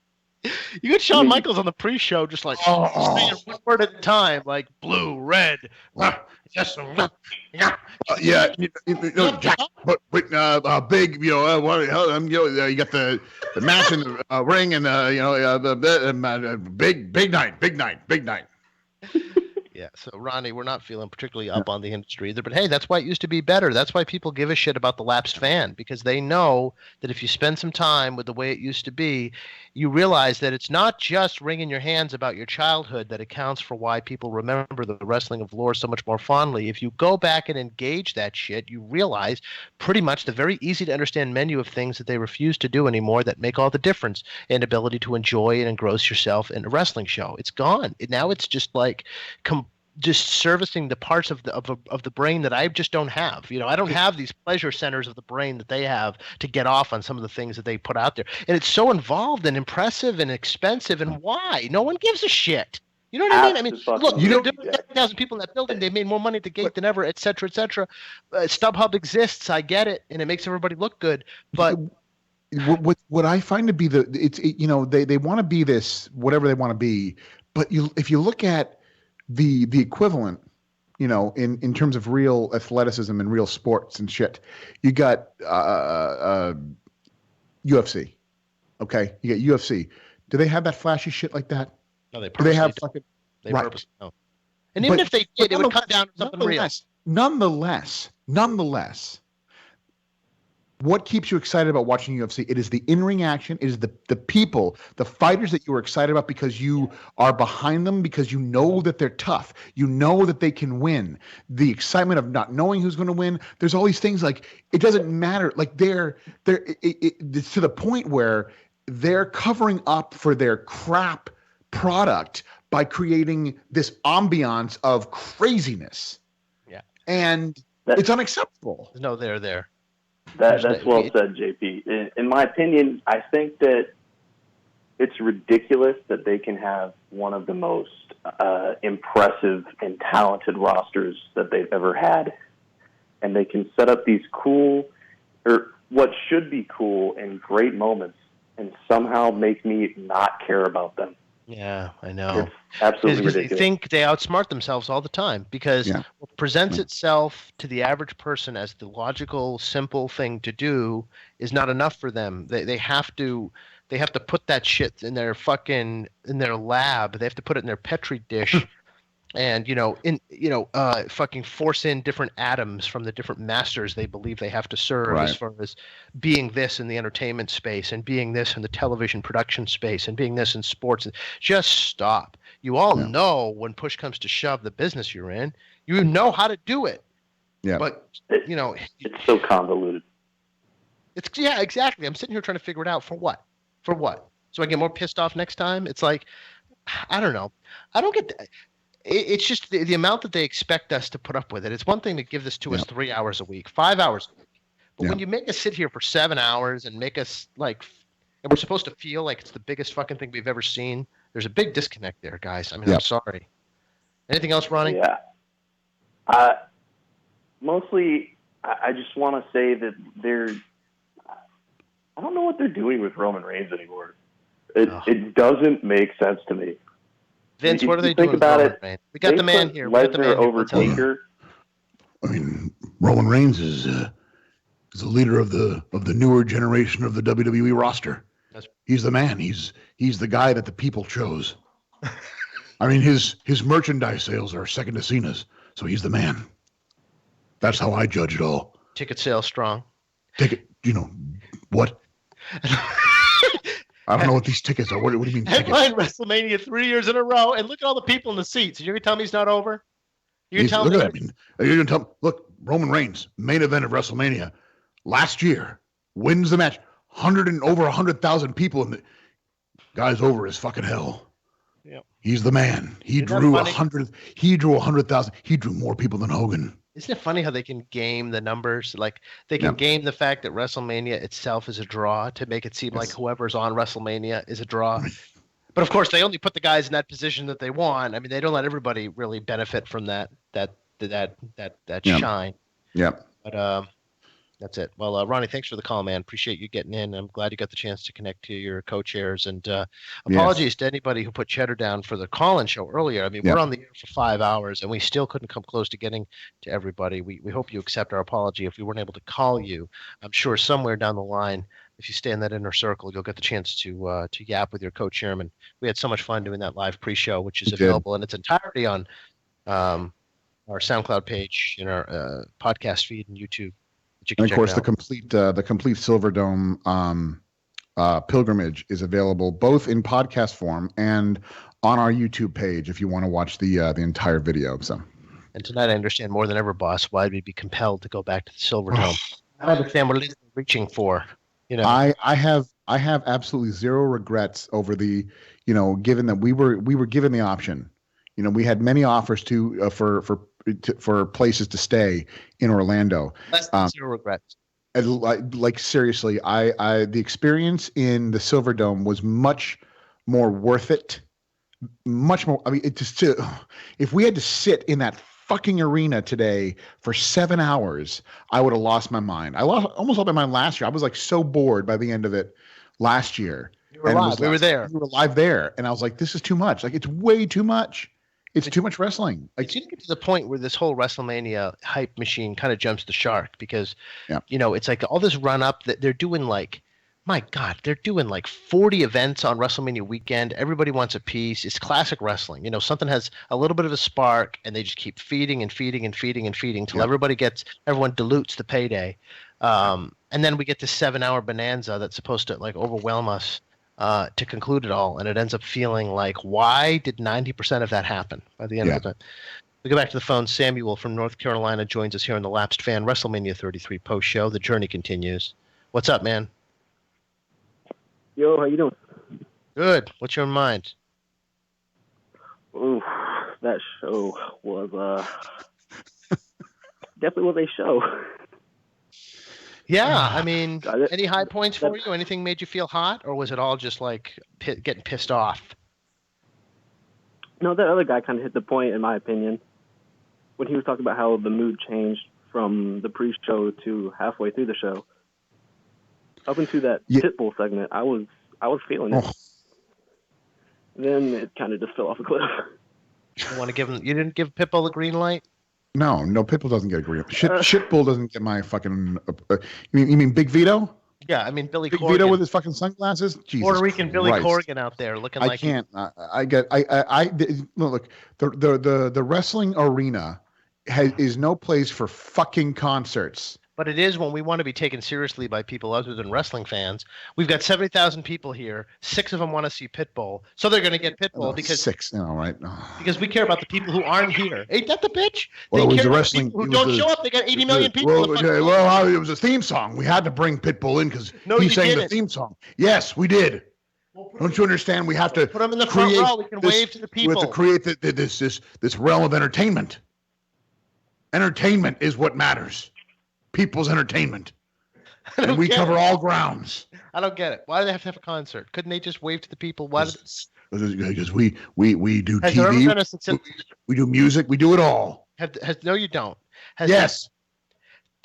You get Shawn Michaels on the pre-show just like saying one word at a time, like blue, red. Just Jack, but big, you got the match in the ring and big night. Yeah, so Ronnie, we're not feeling particularly up on the industry either, but hey, that's why it used to be better. That's why people give a shit about the lapsed fan, because they know that if you spend some time with the way it used to be, you realize that it's not just wringing your hands about your childhood that accounts for why people remember the wrestling of lore so much more fondly. If you go back and engage that shit, you realize pretty much the very easy to understand menu of things that they refuse to do anymore that make all the difference in ability to enjoy and engross yourself in a wrestling show. It's gone. Now it's just like just servicing the parts of the brain that I just don't have. I don't have these pleasure centers of the brain that they have to get off on some of the things that they put out there. And it's so involved and impressive and expensive. And why? No one gives a shit. You know what I mean? I mean, look, there are 10,000 people in that building. They made more money at the gate than ever, et cetera, et cetera. StubHub exists. I get it. And it makes everybody look good. But what I find to be they want to be this, whatever they want to be. But if you look at the equivalent, in terms of real athleticism and real sports and shit, you got UFC. Okay, you got UFC. Do they have that flashy shit like that? No, they purposely have fucking. They purposely don't. And even if they did, it would cut down to something real. Nonetheless, what keeps you excited about watching UFC? It is the in-ring action. It is the people, the fighters that you are excited about because you are behind them, because you know that they're tough. You know that they can win. The excitement of not knowing who's going to win. There's all these things, like it doesn't matter. Like it's to the point where they're covering up for their crap product by creating this ambiance of craziness. Yeah. And it's unacceptable. No, they're there. That's well said, JP. In my opinion, I think that it's ridiculous that they can have one of the most impressive and talented rosters that they've ever had, and they can set up these cool, or what should be cool and great moments, and somehow make me not care about them. Yeah, I know. It's absolutely ridiculous. They think they outsmart themselves all the time because what presents itself to the average person as the logical, simple thing to do is not enough for them. They have to put that shit in their lab. They have to put it in their petri dish. And fucking force in different atoms from the different masters they believe they have to serve, as far as being this in the entertainment space and being this in the television production space and being this in sports. Just stop. You all know when push comes to shove the business you're in, you know how to do it. Yeah. But it's so convoluted. Exactly. I'm sitting here trying to figure it out for what? For what? So I get more pissed off next time? It's like, I don't know. I don't get that. It's just the amount that they expect us to put up with it. It's one thing to give this to us 3 hours a week, 5 hours a week. But when you make us sit here for 7 hours and make us and we're supposed to feel like it's the biggest fucking thing we've ever seen, there's a big disconnect there, guys. I mean, I'm sorry. Anything else, Ronnie? Yeah. Mostly, I just want to say that I don't know what they're doing with Roman Reigns anymore. It doesn't make sense to me. Vince, what are they doing? Think about it. We got the man here. Lesnar over Taker. I mean, Roman Reigns is the leader of the newer generation of the WWE roster. He's the man. He's the guy that the people chose. I mean, his merchandise sales are second to Cena's, so he's the man. That's how I judge it all. Ticket sales strong. What? I don't know what these tickets are. What do you mean tickets? Headline WrestleMania 3 years in a row, and look at all the people in the seats. You're gonna tell me he's not over? You're gonna tell me? Look at that. You're gonna tell me? Look, Roman Reigns, main event of WrestleMania, last year, wins the match. Over 100,000 people in the guy's over as fucking hell. Yep. He's the man. He drew 100. He drew 100,000. He drew more people than Hogan. Isn't it funny how they can game the numbers? Like they can game the fact that WrestleMania itself is a draw to make it seem like whoever's on WrestleMania is a draw. But of course, they only put the guys in that position that they want. I mean, they don't let everybody really benefit from that shine. Yeah. But that's it. Well, Ronnie, thanks for the call, man. Appreciate you getting in. I'm glad you got the chance to connect to your co-chairs. And apologies to anybody who put Cheddar down for the call-in show earlier. I mean, we're on the air for 5 hours, and we still couldn't come close to getting to everybody. We hope you accept our apology if we weren't able to call you. I'm sure somewhere down the line, if you stay in that inner circle, you'll get the chance to yap with your co-chairman. We had so much fun doing that live pre-show, which is available in its entirety on our SoundCloud page, in our podcast feed, and YouTube. And of course, the complete Silverdome pilgrimage is available both in podcast form and on our YouTube page if you want to watch the entire video. So, and tonight, I understand more than ever, boss, why we'd be compelled to go back to the Silverdome. I understand what it is we're reaching for. You know, I have absolutely zero regrets over the, given that we were given the option. We had many offers for places to stay in Orlando. Less than zero regrets. Like seriously, the experience in the Silverdome was much more worth it. Much more. I mean, if we had to sit in that fucking arena today for 7 hours, I would have lost my mind. Almost lost my mind last year. I was like so bored by the end of it last year. You were live. We were there. We were live there, and I was like, this is too much. Like, it's way too much. It's too much wrestling. Like, it's going to get to the point where this whole WrestleMania hype machine kind of jumps the shark because, it's like all this run up that they're doing like, my God, they're doing like 40 events on WrestleMania weekend. Everybody wants a piece. It's classic wrestling. Something has a little bit of a spark and they just keep feeding and feeding and feeding and feeding till everyone dilutes the payday. And then we get this 7-hour bonanza that's supposed to like overwhelm us. To conclude it all, and it ends up feeling like, why did 90% of that happen by the end of it? We go back to the phone. Samuel from North Carolina joins us here on the Lapsed Fan WrestleMania 33 post show. The journey continues. What's up, man? Yo, how you doing? Good. What's your mind? Ooh, that show was definitely was a show. Yeah, I mean, any high points for you? Anything made you feel hot, or was it all just like getting pissed off? No, that other guy kind of hit the point, in my opinion, when he was talking about how the mood changed from the pre-show to halfway through the show. Up into that Pitbull segment, I was feeling it. Then it kind of just fell off a cliff. You didn't give Pitbull the green light? No, Pitbull doesn't get a green. Shitbull doesn't get my fucking. You mean Big Vito? Yeah, I mean Billy Big Corgan. Vito with his fucking sunglasses. Jesus Puerto Rican Billy Christ. Corgan out there looking like. I can't. Look. The wrestling arena is no place for fucking concerts. But it is when we want to be taken seriously by people other than wrestling fans. We've got 70,000 people here. 6 of them want to see Pitbull. So they're going to get Pitbull because 6, right? Because we care about the people who aren't here. Ain't that the bitch? Well, they it was care the about wrestling. People who don't show up. They got 80 million people. It was a theme song. We had to bring Pitbull in because he sang the theme song. Yes, we did. Don't you understand? We have to put him in the front row. We can wave to the people. We have to create this realm of entertainment. Entertainment is what matters. People's entertainment. And we cover all grounds. I don't get it. Why do they have to have a concert? Couldn't they just wave to the people? Why? Because we do TV. We do music. We do it all. No, you don't. Yes.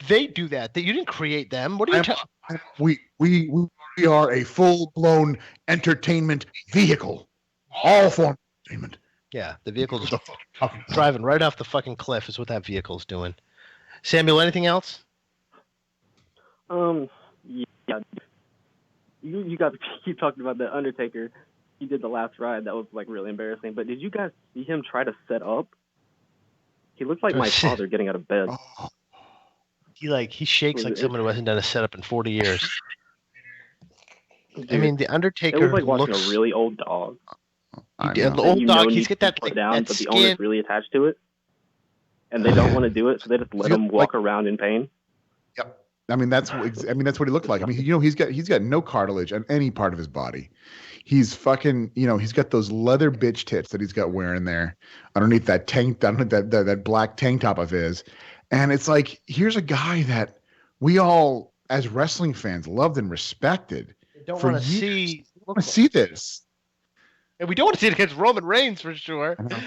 They do that. You didn't create them. What are you talking? We are a full-blown entertainment vehicle. All forms of entertainment. Yeah, the vehicle's driving right off the fucking cliff is what that vehicle's doing. Samuel, anything else? Yeah. You guys keep talking about the Undertaker. He did the last ride. That was like really embarrassing. But did you guys see him try to set up? He looks like my father getting out of bed. He shakes like someone who hasn't done a setup in 40 years. Dude, I mean, the it Undertaker was like watching looks a really old dog. the old dog. He's got that put like down, that but the skin. owner's really attached to it, and they don't want to do it, so they just let him walk around in pain. Yep. I mean that's what he looked like. I mean, he's got no cartilage on any part of his body. He's fucking, he's got those leather bitch tits that he's got wearing there underneath that that black tank top of his. And it's like, here's a guy that we all as wrestling fans loved and respected. Don't want to see. Want to see this. And we don't want to see it against Roman Reigns for sure. No.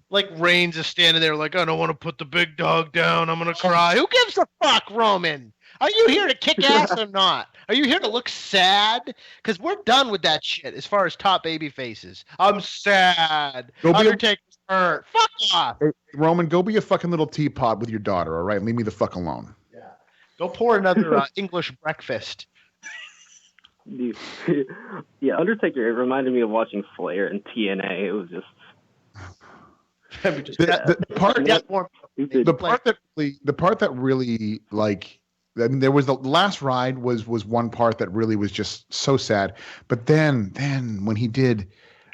Like Reigns is standing there like, I don't want to put the big dog down. I'm going to cry. Who gives a fuck, Roman? Are you here to kick ass or not? Are you here to look sad? Because we're done with that shit as far as top baby faces. I'm sad. Undertaker's hurt. Fuck off. Hey, Roman, go be a fucking little teapot with your daughter, all right? Leave me the fuck alone. Yeah. Go pour another English breakfast. Dude. Yeah, Undertaker, it reminded me of watching Flair and TNA. It was just... the part that really like, I mean, there was the last ride was one part that really was just so sad. But then when he did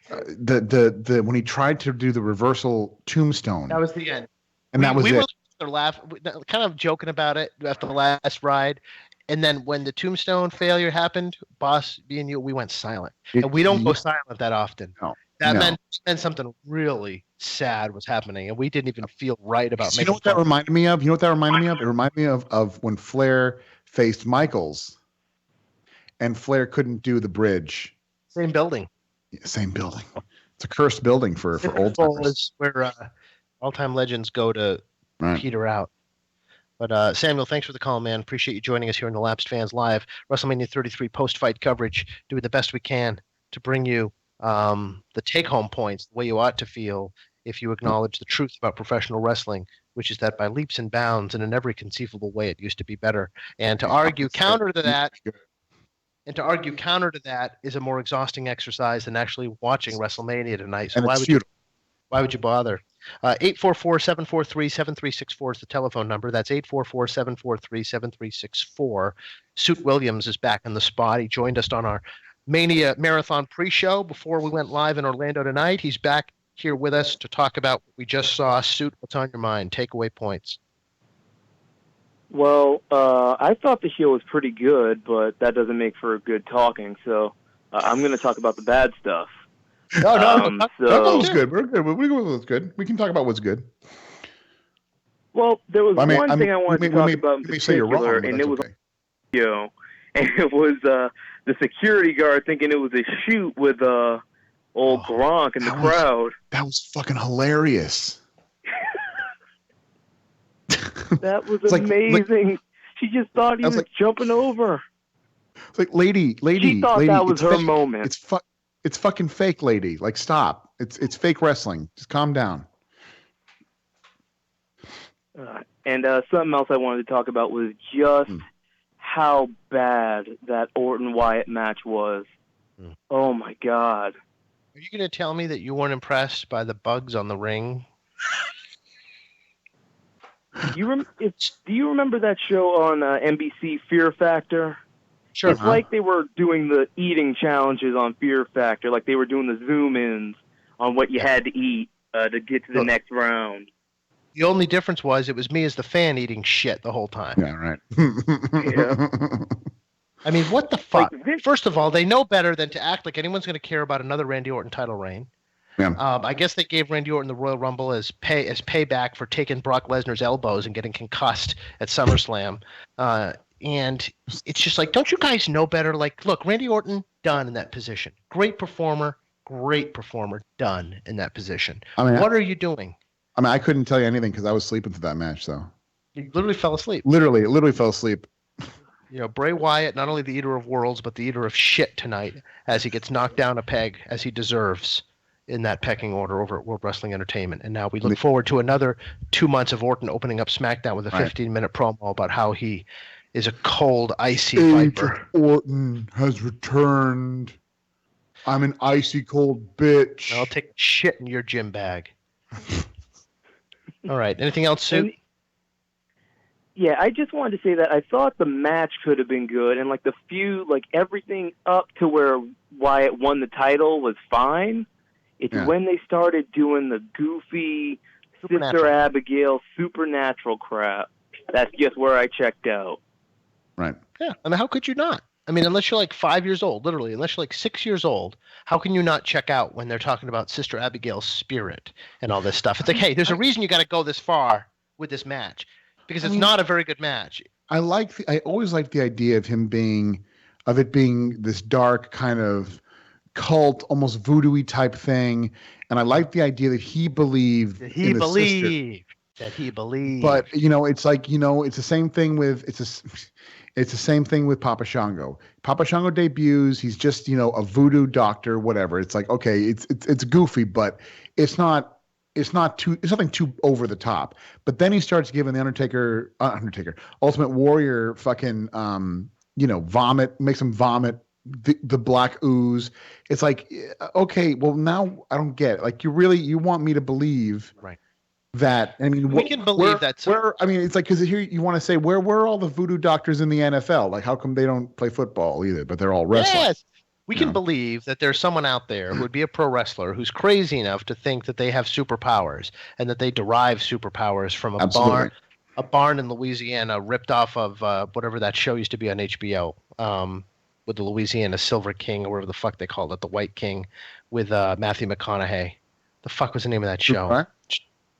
when he tried to do the reversal tombstone, that was the end. And that was it. We were kind of joking about it after the last ride. And then when the tombstone failure happened, Boss, me and you, we went silent. And we don't go silent that often. No. That meant something really sad was happening, and we didn't even feel right about making. You know what that reminded me of? It reminded me of when Flair faced Michaels, and Flair couldn't do the bridge. Same building. Yeah, same building. It's a cursed building for old timers. Where all-time legends go to peter out. But Samuel, thanks for the call, man. Appreciate you joining us here in the Lapsed Fans Live. WrestleMania 33 post-fight coverage. Doing the best we can to bring you the take-home points, the way you ought to feel if you acknowledge the truth about professional wrestling, which is that by leaps and bounds and in every conceivable way, it used to be better. And to argue counter to that, is a more exhausting exercise than actually watching WrestleMania tonight. So why would you bother? 844-743-7364 is the telephone number. That's 844-743-7364. Suit Williams is back in the spot. He joined us on our Mania Marathon pre-show before we went live in Orlando tonight. He's back here with us to talk about what we just saw. Suit, what's on your mind? Takeaway points. Well, I thought the show was pretty good, but that doesn't make for good talking, so I'm going to talk about the bad stuff. That was good. We're good. We go with what's good. We can talk about what's good. Well, there was one thing I wanted to talk about in particular, and it was and it was the security guard thinking it was a shoot with old Gronk in the crowd. That was fucking hilarious. That was amazing. She just thought he was jumping over. It's like, lady. She thought that was her moment. It's fucking fake, lady. Like, stop. It's fake wrestling. Just calm down. And something else I wanted to talk about was just how bad that Orton-Wyatt match was. Oh, my God. Are you going to tell me that you weren't impressed by the bugs on the ring? Do you remember that show on NBC, Fear Factor? Sure. It's like they were doing the eating challenges on Fear Factor, like they were doing the zoom-ins on what you had to eat to get to the next round. The only difference was it was me as the fan eating shit the whole time. Yeah, right. Yeah. I mean, what the fuck? First of all, they know better than to act like anyone's going to care about another Randy Orton title reign. Yeah. I guess they gave Randy Orton the Royal Rumble as payback for taking Brock Lesnar's elbows and getting concussed at SummerSlam. And it's just like, don't you guys know better? Like, look, Randy Orton, done in that position. Great performer, done in that position. I mean, what are you doing? I mean, I couldn't tell you anything because I was sleeping through that match, so. You literally fell asleep. Literally fell asleep. You know, Bray Wyatt, not only the eater of worlds, but the eater of shit tonight as he gets knocked down a peg, as he deserves in that pecking order over at World Wrestling Entertainment. And now we look forward to another 2 months of Orton opening up SmackDown with a 15-minute promo about how he is a cold, icy viper. Orton has returned. I'm an icy cold bitch. I'll take shit in your gym bag. All right. Anything else, Sue? Yeah, I just wanted to say that I thought the match could have been good, and like the feud, like everything up to where Wyatt won the title was fine. It's when they started doing the goofy Sister Abigail supernatural crap. That's just where I checked out. Right. Yeah. I mean, how could you not? I mean, unless you're like 5 years old, literally, unless you're like 6 years old, how can you not check out when they're talking about Sister Abigail's spirit and all this stuff? It's like, hey, there's a reason you got to go this far with this match because it's not a very good match. I always liked the idea of it being this dark kind of cult, almost voodoo-y type thing. And I liked the idea that he believed that he believed. But, it's like, it's the same thing with, it's the same thing with Papa Shango. Papa Shango debuts. He's just, a voodoo doctor, whatever. It's like, okay, it's goofy, but it's nothing too over the top. But then he starts giving the Ultimate Warrior fucking, vomit, makes him vomit the black ooze. It's like, okay, well now I don't get it. Like you want me to believe, right? That, I mean, we can believe that. I mean, it's like, because here you want to say, where were all the voodoo doctors in the NFL? Like, how come they don't play football either, but they're all wrestling? Yes. We can believe that there's someone out there who would be a pro wrestler who's crazy enough to think that they have superpowers and that they derive superpowers from a barn in Louisiana ripped off of whatever that show used to be on HBO with the Louisiana Silver King or whatever the fuck they called it, the White King with Matthew McConaughey. The fuck was the name of that show? Right?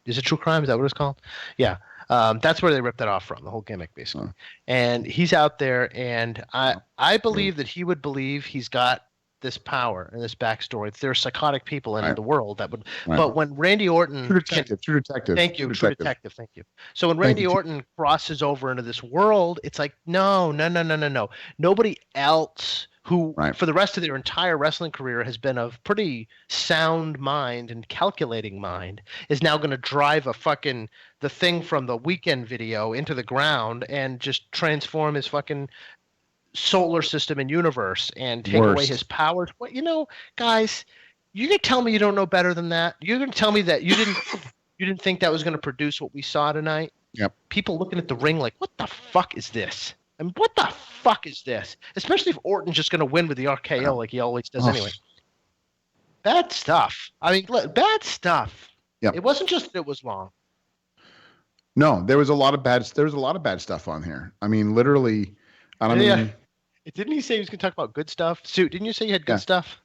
Is it True Crime? Is that what it's called? Yeah. That's where they ripped that off from, the whole gimmick, basically. And he's out there, and I believe that he would believe he's got this power and this backstory. There are psychotic people in the world that would. Right. But when Randy Orton, True Detective. Thank you, True Detective. Thank you. So when Randy Orton crosses over into this world, it's like no. Nobody else who, for the rest of their entire wrestling career, has been of pretty sound mind and calculating mind, is now going to drive the thing from the Weekend video into the ground and just transform his fucking solar system and universe and take away his powers. What, guys, you're going to tell me you don't know better than that? You're going to tell me that you didn't think that was going to produce what we saw tonight? Yep. People looking at the ring like, what the fuck is this? I mean, what the fuck is this? Especially if Orton's just going to win with the RKO like he always does anyway. Bad stuff. I mean, bad stuff. Yep. It wasn't just that it was long. No, there was a lot of bad stuff on here. I mean, literally. Didn't he say he was going to talk about good stuff? Sue, didn't you say you had good stuff?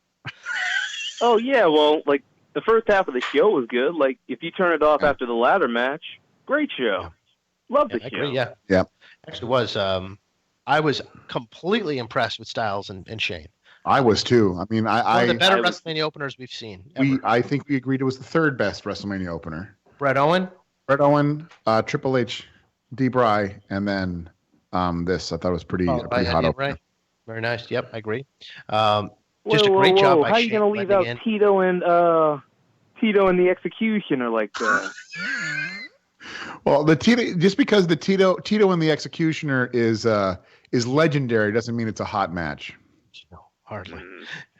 Oh, yeah. Well, like, the first half of the show was good. Like, if you turn it off after the ladder match, great show. Love the show. I agree, yeah. Yeah. Actually was. I was completely impressed with Styles and Shane. I was too. I mean, one of the better WrestleMania openers we've seen. I think we agreed it was the third best WrestleMania opener. Bret Owen, Triple H, D-Bry, and then this. I thought it was pretty hot opener. Right. Very nice. Yep, I agree. Just a great job by Shane. How are you going to leave out Tito and the Executioner like that? Well, the Tito, just because the Tito and the Executioner is legendary doesn't mean it's a hot match. No, hardly.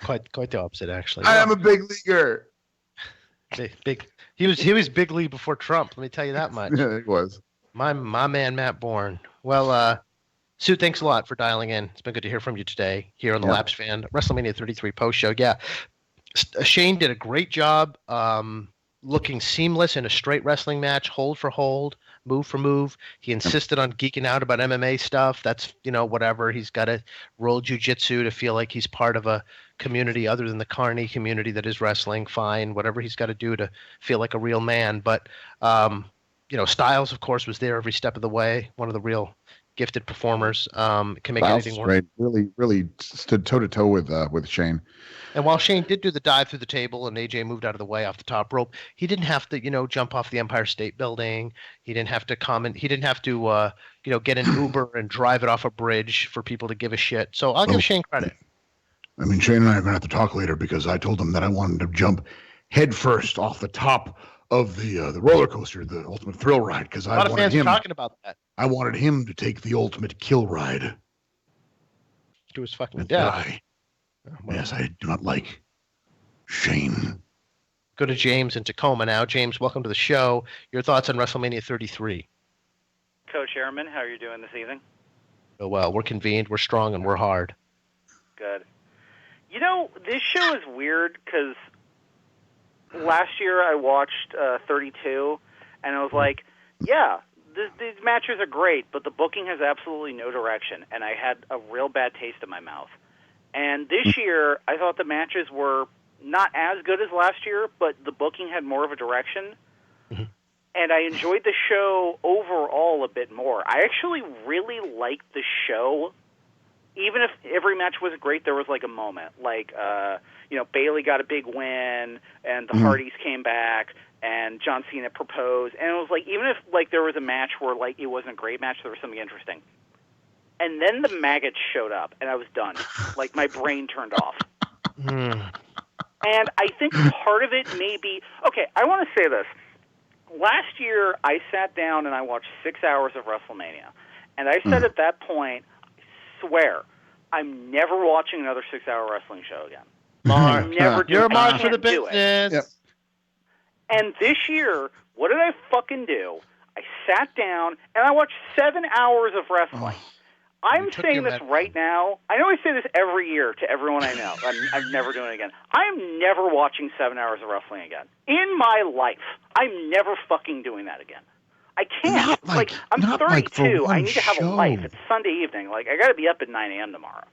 Quite the opposite, actually. I am a big leaguer. Big. He was big league before Trump. Let me tell you that much. Yeah, it was. My man, Matt Bourne. Well, Sue, thanks a lot for dialing in. It's been good to hear from you today here on the Laps Fan WrestleMania 33 post show. Yeah, Shane did a great job. Looking seamless in a straight wrestling match, hold for hold, move for move. He insisted on geeking out about MMA stuff. That's, whatever. He's got to roll jiu-jitsu to feel like he's part of a community other than the carny community that is wrestling. Fine, whatever he's got to do to feel like a real man. But, Styles, of course, was there every step of the way. One of the real gifted performers. Can make Styles anything work. Right. Really stood toe-to-toe with Shane. And while Shane did do the dive through the table and AJ moved out of the way off the top rope, he didn't have to, jump off the Empire State Building. He didn't have to comment. He didn't have to, get an Uber and drive it off a bridge for people to give a shit. So I'll give Shane credit. I mean, Shane and I are going to have to talk later because I told him that I wanted to jump head first off the top of the roller coaster, the Ultimate Thrill Ride, because I wanted him. A lot of fans are talking about that. I wanted him to take the ultimate kill ride. To his fucking death. Yes, I do not like Shane. Go to James in Tacoma now. James, welcome to the show. Your thoughts on WrestleMania 33? Coach Airman. How are you doing this evening? Oh, well, we're convened, we're strong, and we're hard. Good. You know, this show is weird because last year I watched 32, and I was like, yeah, these matches are great, but the booking has absolutely no direction, and I had a real bad taste in my mouth. And this year, I thought the matches were not as good as last year, but the booking had more of a direction. Mm-hmm. And I enjoyed the show overall a bit more. I actually really liked the show. Even if every match was great, there was like a moment. Like, Bayley got a big win, and the Hardys came back, and John Cena proposed. And it was like, even if like there was a match where like it wasn't a great match, there was something interesting. And then the maggots showed up, and I was done. Like, my brain turned off. And I think part of it may be... Okay, I want to say this. Last year, I sat down and I watched 6 hours of WrestleMania. And I said at that point, I swear, I'm never watching another 6-hour wrestling show again. Mark, you're a mark for the business. Yep. And this year, what did I fucking do? I sat down and I watched 7 hours of wrestling. I'm saying this right now. I know I say this every year to everyone I know. I'm never doing it again. I am never watching 7 hours of wrestling again. In my life, I'm never fucking doing that again. I can't. I'm 32. I need to have a life. It's Sunday evening. Like, I got to be up at 9 a.m. tomorrow.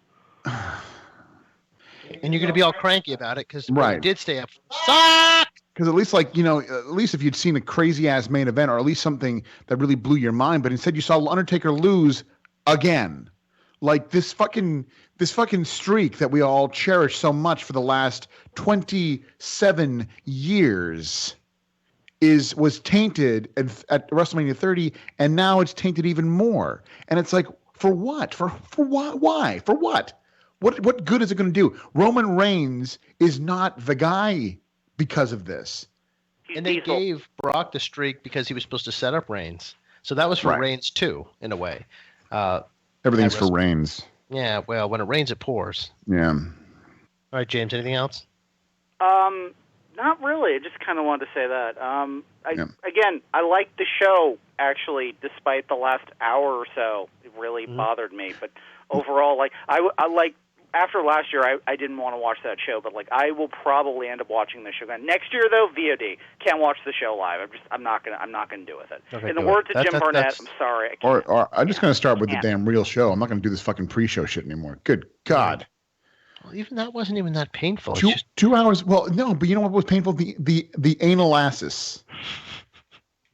And you're going to be all cranky about it because you did stay up. Suck! Because at least, at least if you'd seen a crazy-ass main event or at least something that really blew your mind, but instead you saw Undertaker lose again. Like this fucking streak that we all cherish so much for the last 27 years was tainted at WrestleMania 30, and now it's tainted even more. And it's like, for what? For what? Why? For what? What good is it going to do? Roman Reigns is not the guy because of this. And they gave Brock the streak because he was supposed to set up Reigns. So that was for Reigns too, in a way. Everything's for Reigns. Yeah, well, when it rains, it pours. Yeah. All right, James, anything else? Not really. I just kind of wanted to say that. Again, I liked the show, actually, despite the last hour or so. It really bothered me. But overall, like, I like... After last year, I didn't want to watch that show, but like I will probably end up watching the show again next year. Though VOD, can't watch the show live. I'm not gonna do with it. Okay, in the words of Jim Barnett, I'm sorry. I can't. Or I'm just gonna start with the damn real show. I'm not gonna do this fucking pre-show shit anymore. Good God. Well, even that wasn't even that painful. 2 hours. Well, no, but you know what was painful? The analysis.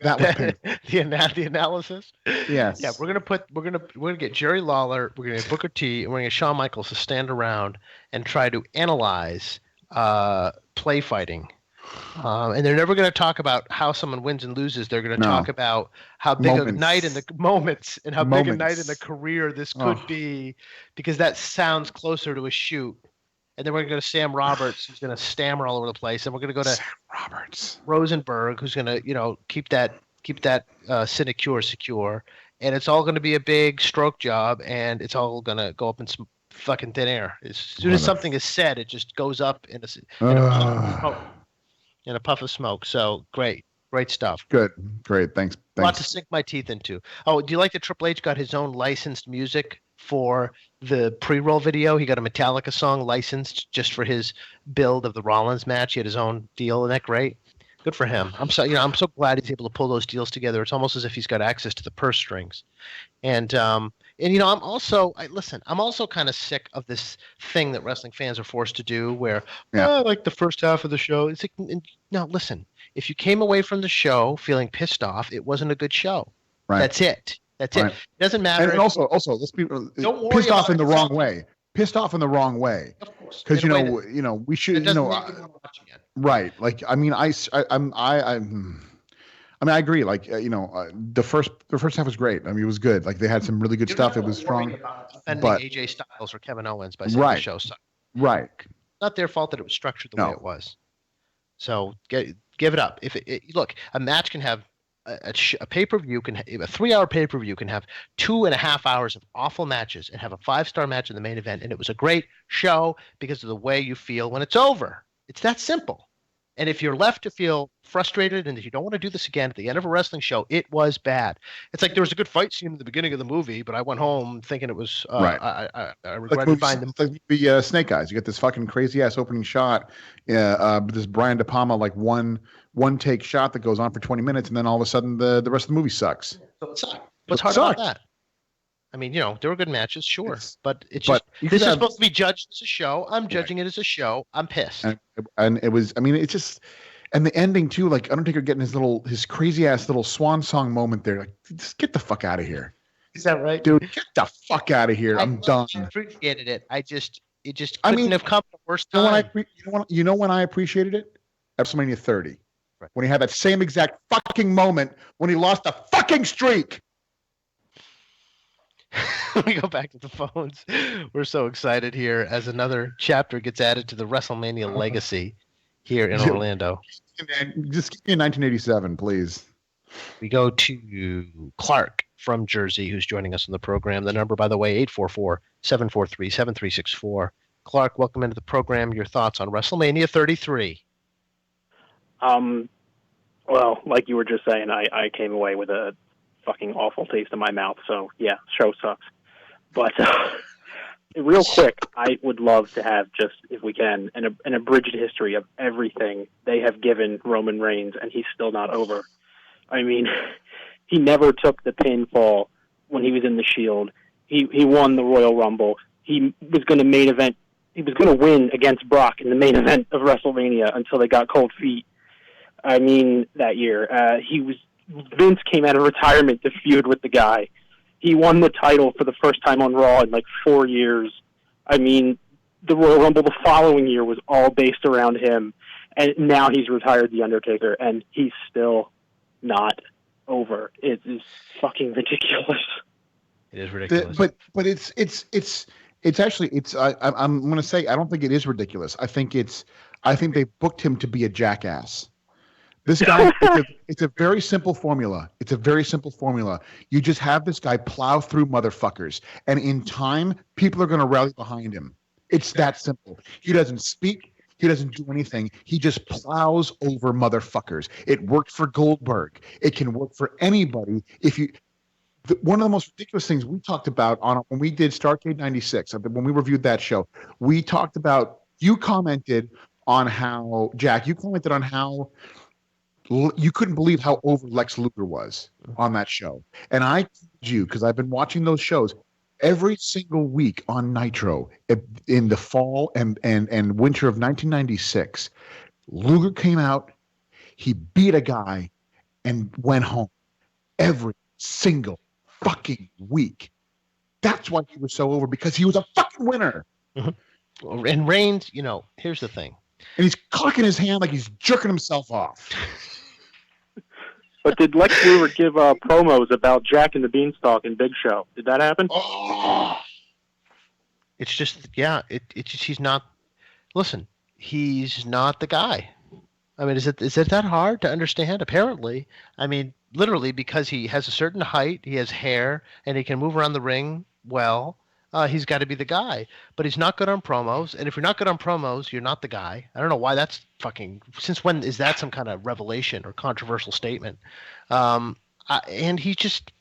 That was painful. The analysis. Yes. Yeah, we're gonna get Jerry Lawler, we're gonna get Booker T, and we're gonna get Shawn Michaels to stand around and try to analyze play fighting. And they're never going to talk about how someone wins and loses. They're going to talk about how big a night in the moments and how big a night in the career this could be, because that sounds closer to a shoot. And then we're going to go to Sam Roberts, who's going to stammer all over the place, and we're going to go to Sam Roberts, Rosenberg, who's going to keep that sinecure secure, and it's all going to be a big stroke job, and it's all going to go up in some fucking thin air. As soon as something is said, it just goes up in a puff of smoke. So great stuff. Great, thanks. A lot to sink my teeth into. Oh, do you like that Triple H got his own licensed music for the pre-roll video? He got a Metallica song licensed just for his build of the Rollins match. He had his own deal. Isn't that great? Good for him. I'm so glad he's able to pull those deals together. It's almost as if he's got access to the purse strings. And I'm also kind of sick of this thing that wrestling fans are forced to do where, like the first half of the show. It's like, no, listen, if you came away from the show feeling pissed off, it wasn't a good show. Right. That's it. It doesn't matter. And also, let's be pissed off in the wrong way. Pissed off in the wrong way. Of course. Because we should, right. Like, I mean, I agree. Like, the first half was great. I mean, it was good. Like, they had some really good stuff. It was strong. Defending AJ Styles or Kevin Owens by saying the show sucked. Right. Not their fault that it was structured the way it was. So give it up. Look, a match can have a pay-per-view can a 3-hour pay-per-view can have 2.5 hours of awful matches and have a 5-star match in the main event, and it was a great show because of the way you feel when it's over. It's that simple. And if you're left to feel frustrated and that you don't want to do this again at the end of a wrestling show, it was bad. It's like there was a good fight scene in the beginning of the movie, but I went home thinking it was right. I regretted finding the Snake Eyes. You get this fucking crazy ass opening shot, this Brian De Palma like one take shot that goes on for 20 minutes, and then all of a sudden the rest of the movie sucks. So it sucked. What's hard about that? I mean, there were good matches, sure, but it's just this is supposed to be judged as a show. I'm judging it as a show. I'm pissed. And it was, I mean, it's just, and the ending too, like Undertaker getting his crazy ass little swan song moment there. Like, just get the fuck out of here. Is that right, dude? Get the fuck out of here. I'm done. I appreciated it. It just couldn't have come the worst time. You know when I appreciated it? WrestleMania 30, right. When he had that same exact fucking moment when he lost the fucking streak. We go back to the phones. We're so excited here as another chapter gets added to the WrestleMania legacy here in Orlando. Just give me a 1987, please. We go to Clark from Jersey, who's joining us on the program. The number, by the way, 844-743-7364. Clark, welcome into the program. Your thoughts on WrestleMania 33? Well, like you were just saying, I came away with a fucking awful taste in my mouth. So yeah, show sucks. But real quick, I would love to have just, if we can, an abridged history of everything they have given Roman Reigns, and he's still not over. I mean, he never took the pinfall when he was in the Shield. He won the Royal Rumble. He was going to main event. He was going to win against Brock in the main event of WrestleMania until they got cold feet. I mean, that year Vince came out of retirement to feud with the guy. He won the title for the first time on Raw in like 4 years. I mean, the Royal Rumble the following year was all based around him, and now he's retired The Undertaker, and he's still not over. It is fucking ridiculous. It is ridiculous. But it's actually I'm going to say I don't think it is ridiculous. I think they booked him to be a jackass. This guy, it's a very simple formula. It's a very simple formula. You just have this guy plow through motherfuckers, and in time, people are going to rally behind him. It's that simple. He doesn't speak. He doesn't do anything. He just plows over motherfuckers. It worked for Goldberg. It can work for anybody. One of the most ridiculous things we talked about when we did Starrcade 96, when we reviewed that show, we talked about, you commented on how you couldn't believe how over Lex Luger was on that show. And I told you, because I've been watching those shows every single week on Nitro in the fall and winter of 1996, Luger came out, he beat a guy and went home every single fucking week. That's why he was so over, because he was a fucking winner. Mm-hmm. And Reigns, here's the thing. And he's cocking his hand like he's jerking himself off. But did Lex Luger give promos about Jack and the Beanstalk and Big Show? Did that happen? Oh. It's just, he's not. Listen, he's not the guy. I mean, is it that hard to understand? Apparently, I mean, literally, because he has a certain height, he has hair, and he can move around the ring well. He's got to be the guy, but he's not good on promos. And if you're not good on promos, you're not the guy. I don't know why that's fucking. Since when is that some kind of revelation or controversial statement? And he just,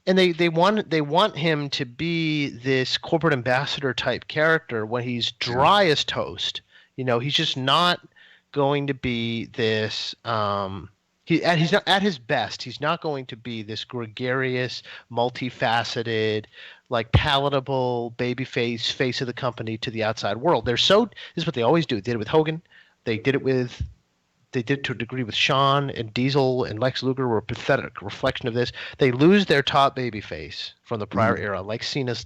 and they want him to be this corporate ambassador type character when he's dry as toast. He's just not going to be this. He's not at his best. He's not going to be this gregarious, multifaceted, like palatable babyface face of the company to the outside world. This is what they always do. They did it with Hogan. They did it to a degree with Shawn, and Diesel and Lex Luger were a pathetic reflection of this. They lose their top babyface from the prior era, like Cena's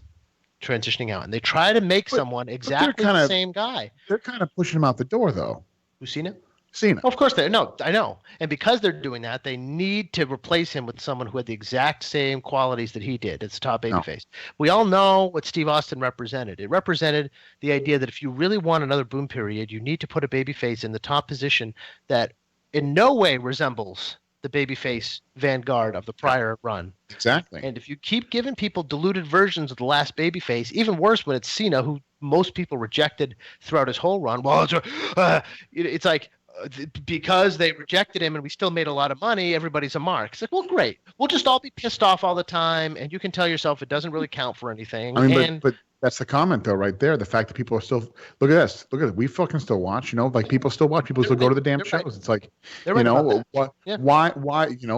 transitioning out, and they try to make someone exactly the same guy. They're kind of pushing him out the door, though. Who's Cena? Cena. Of course I know. And because they're doing that, they need to replace him with someone who had the exact same qualities that he did. It's a top babyface. We all know what Steve Austin represented. It represented the idea that if you really want another boom period, you need to put a babyface in the top position that in no way resembles the babyface vanguard of the prior run. Exactly. And if you keep giving people diluted versions of the last babyface, even worse when it's Cena, who most people rejected throughout his whole run, well, it's like, because they rejected him and we still made a lot of money, everybody's a mark. It's like, well, great. We'll just all be pissed off all the time, and you can tell yourself it doesn't really count for anything. I mean, but that's the comment, though, right there. The fact that people are still look at this. Look at it. We fucking still watch. Like people still watch. People still go to the damn shows. Right. It's like, why?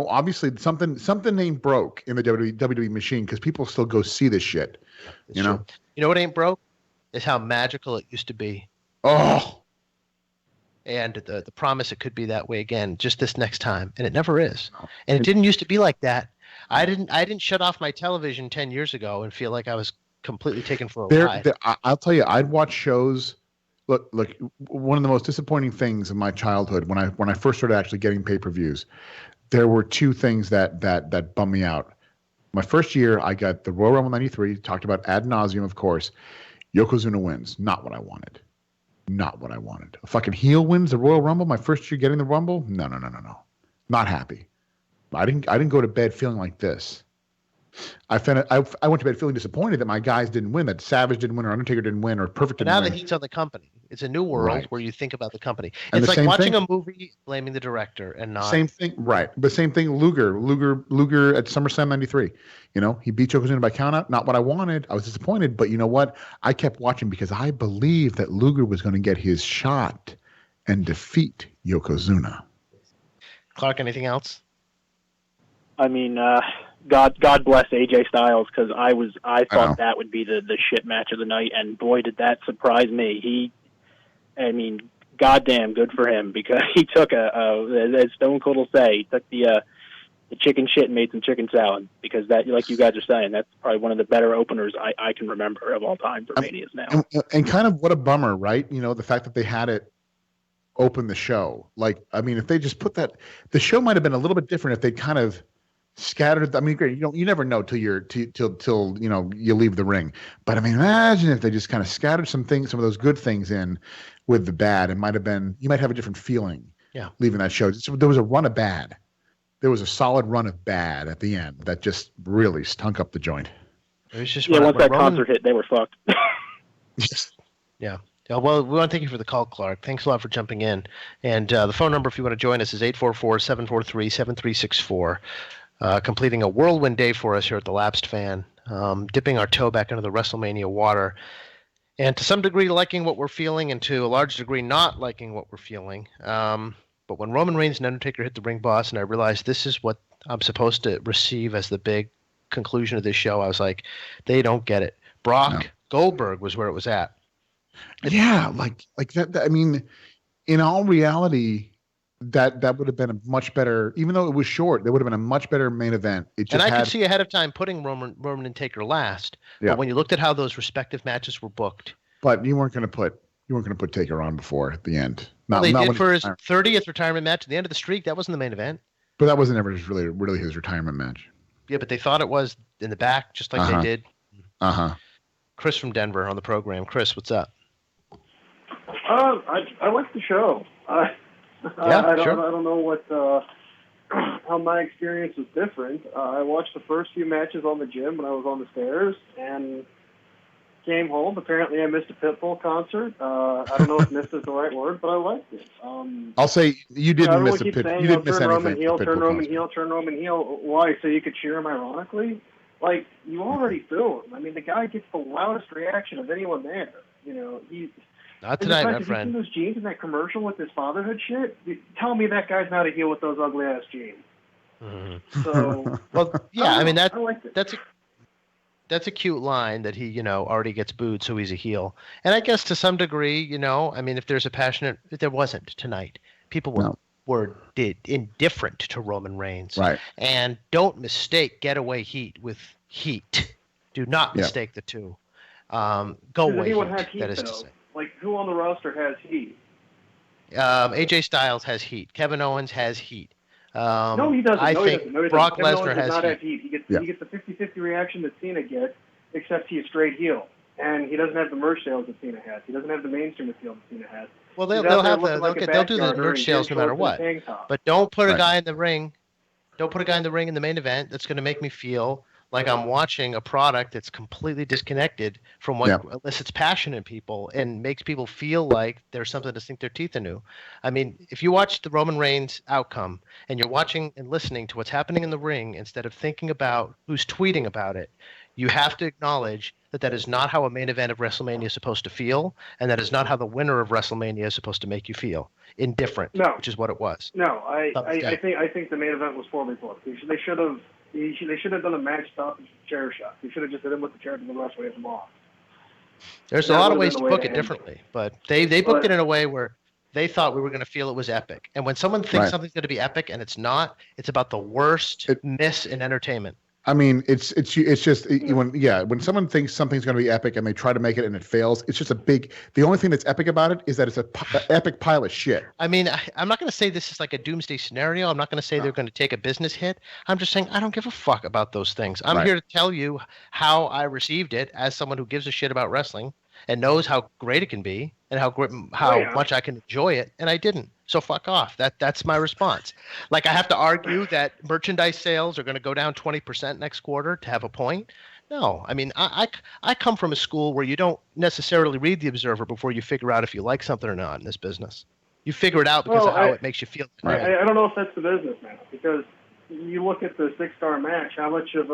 Obviously something ain't broke in the WWE machine because people still go see this shit. You know what ain't broke is how magical it used to be. Oh. And the promise it could be that way again, just this next time, and it never is. And it didn't used to be like that. I didn't shut off my television 10 years ago and feel like I was completely taken for a ride. I'll tell you, I'd watch shows. Look, one of the most disappointing things in my childhood when I first started actually getting pay-per-views, there were two things that bummed me out. My first year, I got the Royal Rumble '93, talked about ad nauseum, of course. Yokozuna wins, not what I wanted. Not what I wanted. A fucking heel wins the Royal Rumble. My first year getting the Rumble. No. Not happy. I didn't go to bed feeling like this. I went to bed feeling disappointed that my guys didn't win, that Savage didn't win, or Undertaker didn't win, or Perfect didn't win. But now the heat's on the company. It's a new world where you think about the company. It's like watching a movie blaming the director and not. Same thing, right? But same thing. Luger at SummerSlam '93. He beat Yokozuna by countout. Not what I wanted. I was disappointed, but you know what? I kept watching because I believed that Luger was going to get his shot and defeat Yokozuna. Clark, anything else? I mean, God bless AJ Styles, because I thought that would be the shit match of the night, and boy did that surprise me. Goddamn good for him, because he took as Stone Cold will say, he took the chicken shit and made some chicken salad, because that, like you guys are saying, that's probably one of the better openers I can remember of all time for Manias now. And kind of what a bummer, right? The fact that they had it open the show. If they just put that, the show might have been a little bit different if they kind of scattered. I mean, great. You never know till you leave the ring. But I mean, imagine if they just kind of scattered some of those good things in with the bad. It might have been. You might have a different feeling. Yeah. Leaving that show, there was a run of bad. There was a solid run of bad at the end that just really stunk up the joint. It was just once that concert hit, they were fucked. Yeah. Well, we want to thank you for the call, Clark. Thanks a lot for jumping in. And the phone number, if you want to join us, is 844-743-7364. Completing a whirlwind day for us here at the Lapsed Fan, dipping our toe back into the WrestleMania water, and to some degree liking what we're feeling, and to a large degree not liking what we're feeling. But when Roman Reigns and Undertaker hit the ring, boss, and I realized this is what I'm supposed to receive as the big conclusion of this show, I was like, they don't get it. Brock Goldberg was where it was at. Yeah, like that. I mean, in all reality, that would have been a much better, even though it was short, there would have been a much better main event. And I could see ahead of time putting Roman and Taker last. Yeah. But when you looked at how those respective matches were booked. But you weren't going to put Taker on before at the end. They did for his 30th retirement match at the end of the streak. That wasn't the main event. But that wasn't ever really his retirement match. Yeah, but they thought it was in the back, just like they did. Chris from Denver on the program. Chris, what's up? I like the show. I don't know what how my experience was different. I watched the first few matches on the gym when I was on the stairs, and came home. Apparently, I missed a Pitbull concert. I don't know if "missed" is the right word, but I liked it. I'll say you didn't miss a Pitbull. You didn't miss anything. Roman heel, turn Roman heel, turn Roman heel. Why? So you could cheer him ironically? Like, you already boo him. I mean, the guy gets the loudest reaction of anyone there. Not tonight, my friend. Have you seen those jeans in that commercial with his fatherhood shit? Tell me that guy's not a heel with those ugly ass jeans. Mm-hmm. So, well, yeah, I mean that's a cute line that he, already gets booed, so he's a heel. And I guess to some degree, I mean, if there wasn't tonight, people were indifferent to Roman Reigns. Right. And don't mistake getaway heat with heat. Do not mistake the two. Go away heat, that is to say. Like, who on the roster has heat? AJ Styles has heat. Kevin Owens has heat. No, he doesn't. I think Brock Lesnar has heat. He gets the 50-50 reaction that Cena gets, except he's straight heel. And he doesn't have the merch sales that Cena has. He doesn't have the mainstream appeal that Cena has. Well, they'll do the merch sales no matter what. But don't put a guy in the ring. Don't put a guy in the ring in the main event that's going to make me feel like I'm watching a product that's completely disconnected from what elicits passion in people and makes people feel like there's something to sink their teeth into. I mean, if you watch the Roman Reigns outcome and you're watching and listening to what's happening in the ring instead of thinking about who's tweeting about it, you have to acknowledge that that is not how a main event of WrestleMania is supposed to feel, and that is not how the winner of WrestleMania is supposed to make you feel. Indifferent, which is what it was. No, I think the main event was poorly booked. They should have done a match stoppage chair shot. They should have just hit him with the chair and the rest way him off. There's a lot of ways to book it differently, but they booked it in a way where they thought we were going to feel it was epic. And when someone thinks something's going to be epic and it's not, it's about the worst miss in entertainment. I mean, it's just when someone thinks something's going to be epic and they try to make it and it fails, it's just the only thing that's epic about it is that it's an epic pile of shit. I mean, I'm not going to say this is like a doomsday scenario. I'm not going to say they're going to take a business hit. I'm just saying I don't give a fuck about those things. I'm here to tell you how I received it as someone who gives a shit about wrestling and knows how great it can be and how much I can enjoy it, and I didn't. So fuck off. That's my response. Like, I have to argue that merchandise sales are going to go down 20% next quarter to have a point? No. I mean, I come from a school where you don't necessarily read the Observer before you figure out if you like something or not in this business. You figure it out because of how it makes you feel. I don't know if that's the business now, because you look at the 6-star match, how much did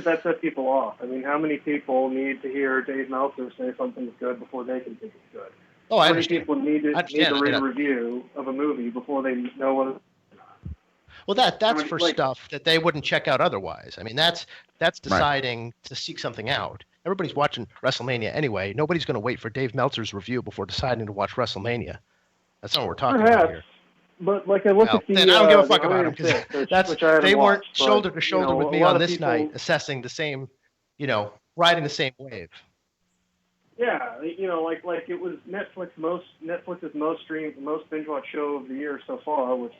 that set people off? I mean, how many people need to hear Dave Meltzer say something's good before they can think it's good? Oh, I How understand. many people need to read a review of a movie before they know what it's... Well, that's for stuff that they wouldn't check out otherwise. I mean, that's deciding to seek something out. Everybody's watching WrestleMania anyway. Nobody's going to wait for Dave Meltzer's review before deciding to watch WrestleMania. That's not what we're talking about here. But like I look at the, I don't give a fuck about them because they weren't shoulder to shoulder with me on this night, assessing the same, riding the same wave. Yeah, like it was Netflix's most streamed, most binge watch show of the year so far, which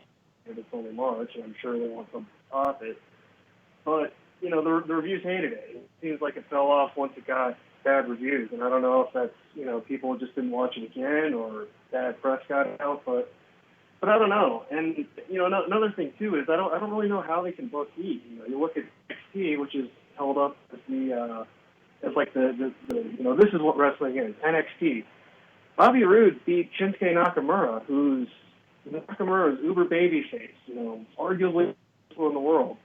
it's only March, and I'm sure they want some profit. But the reviews hated it. It seems like it fell off once it got bad reviews, and I don't know if that's people just didn't watch it again or bad press got out, but I don't know. And another thing too is I don't really know how they can book heat. You look at NXT, which is held up as the as like the this is what wrestling is, NXT. Bobby Roode beat Shinsuke Nakamura, who's Nakamura's uber babyface, arguably in the world.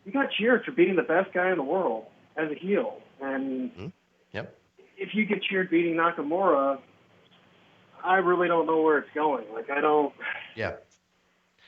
He got cheered for beating the best guy in the world as a heel, and if you get cheered beating Nakamura, I really don't know where it's going. Like, I don't... Yeah.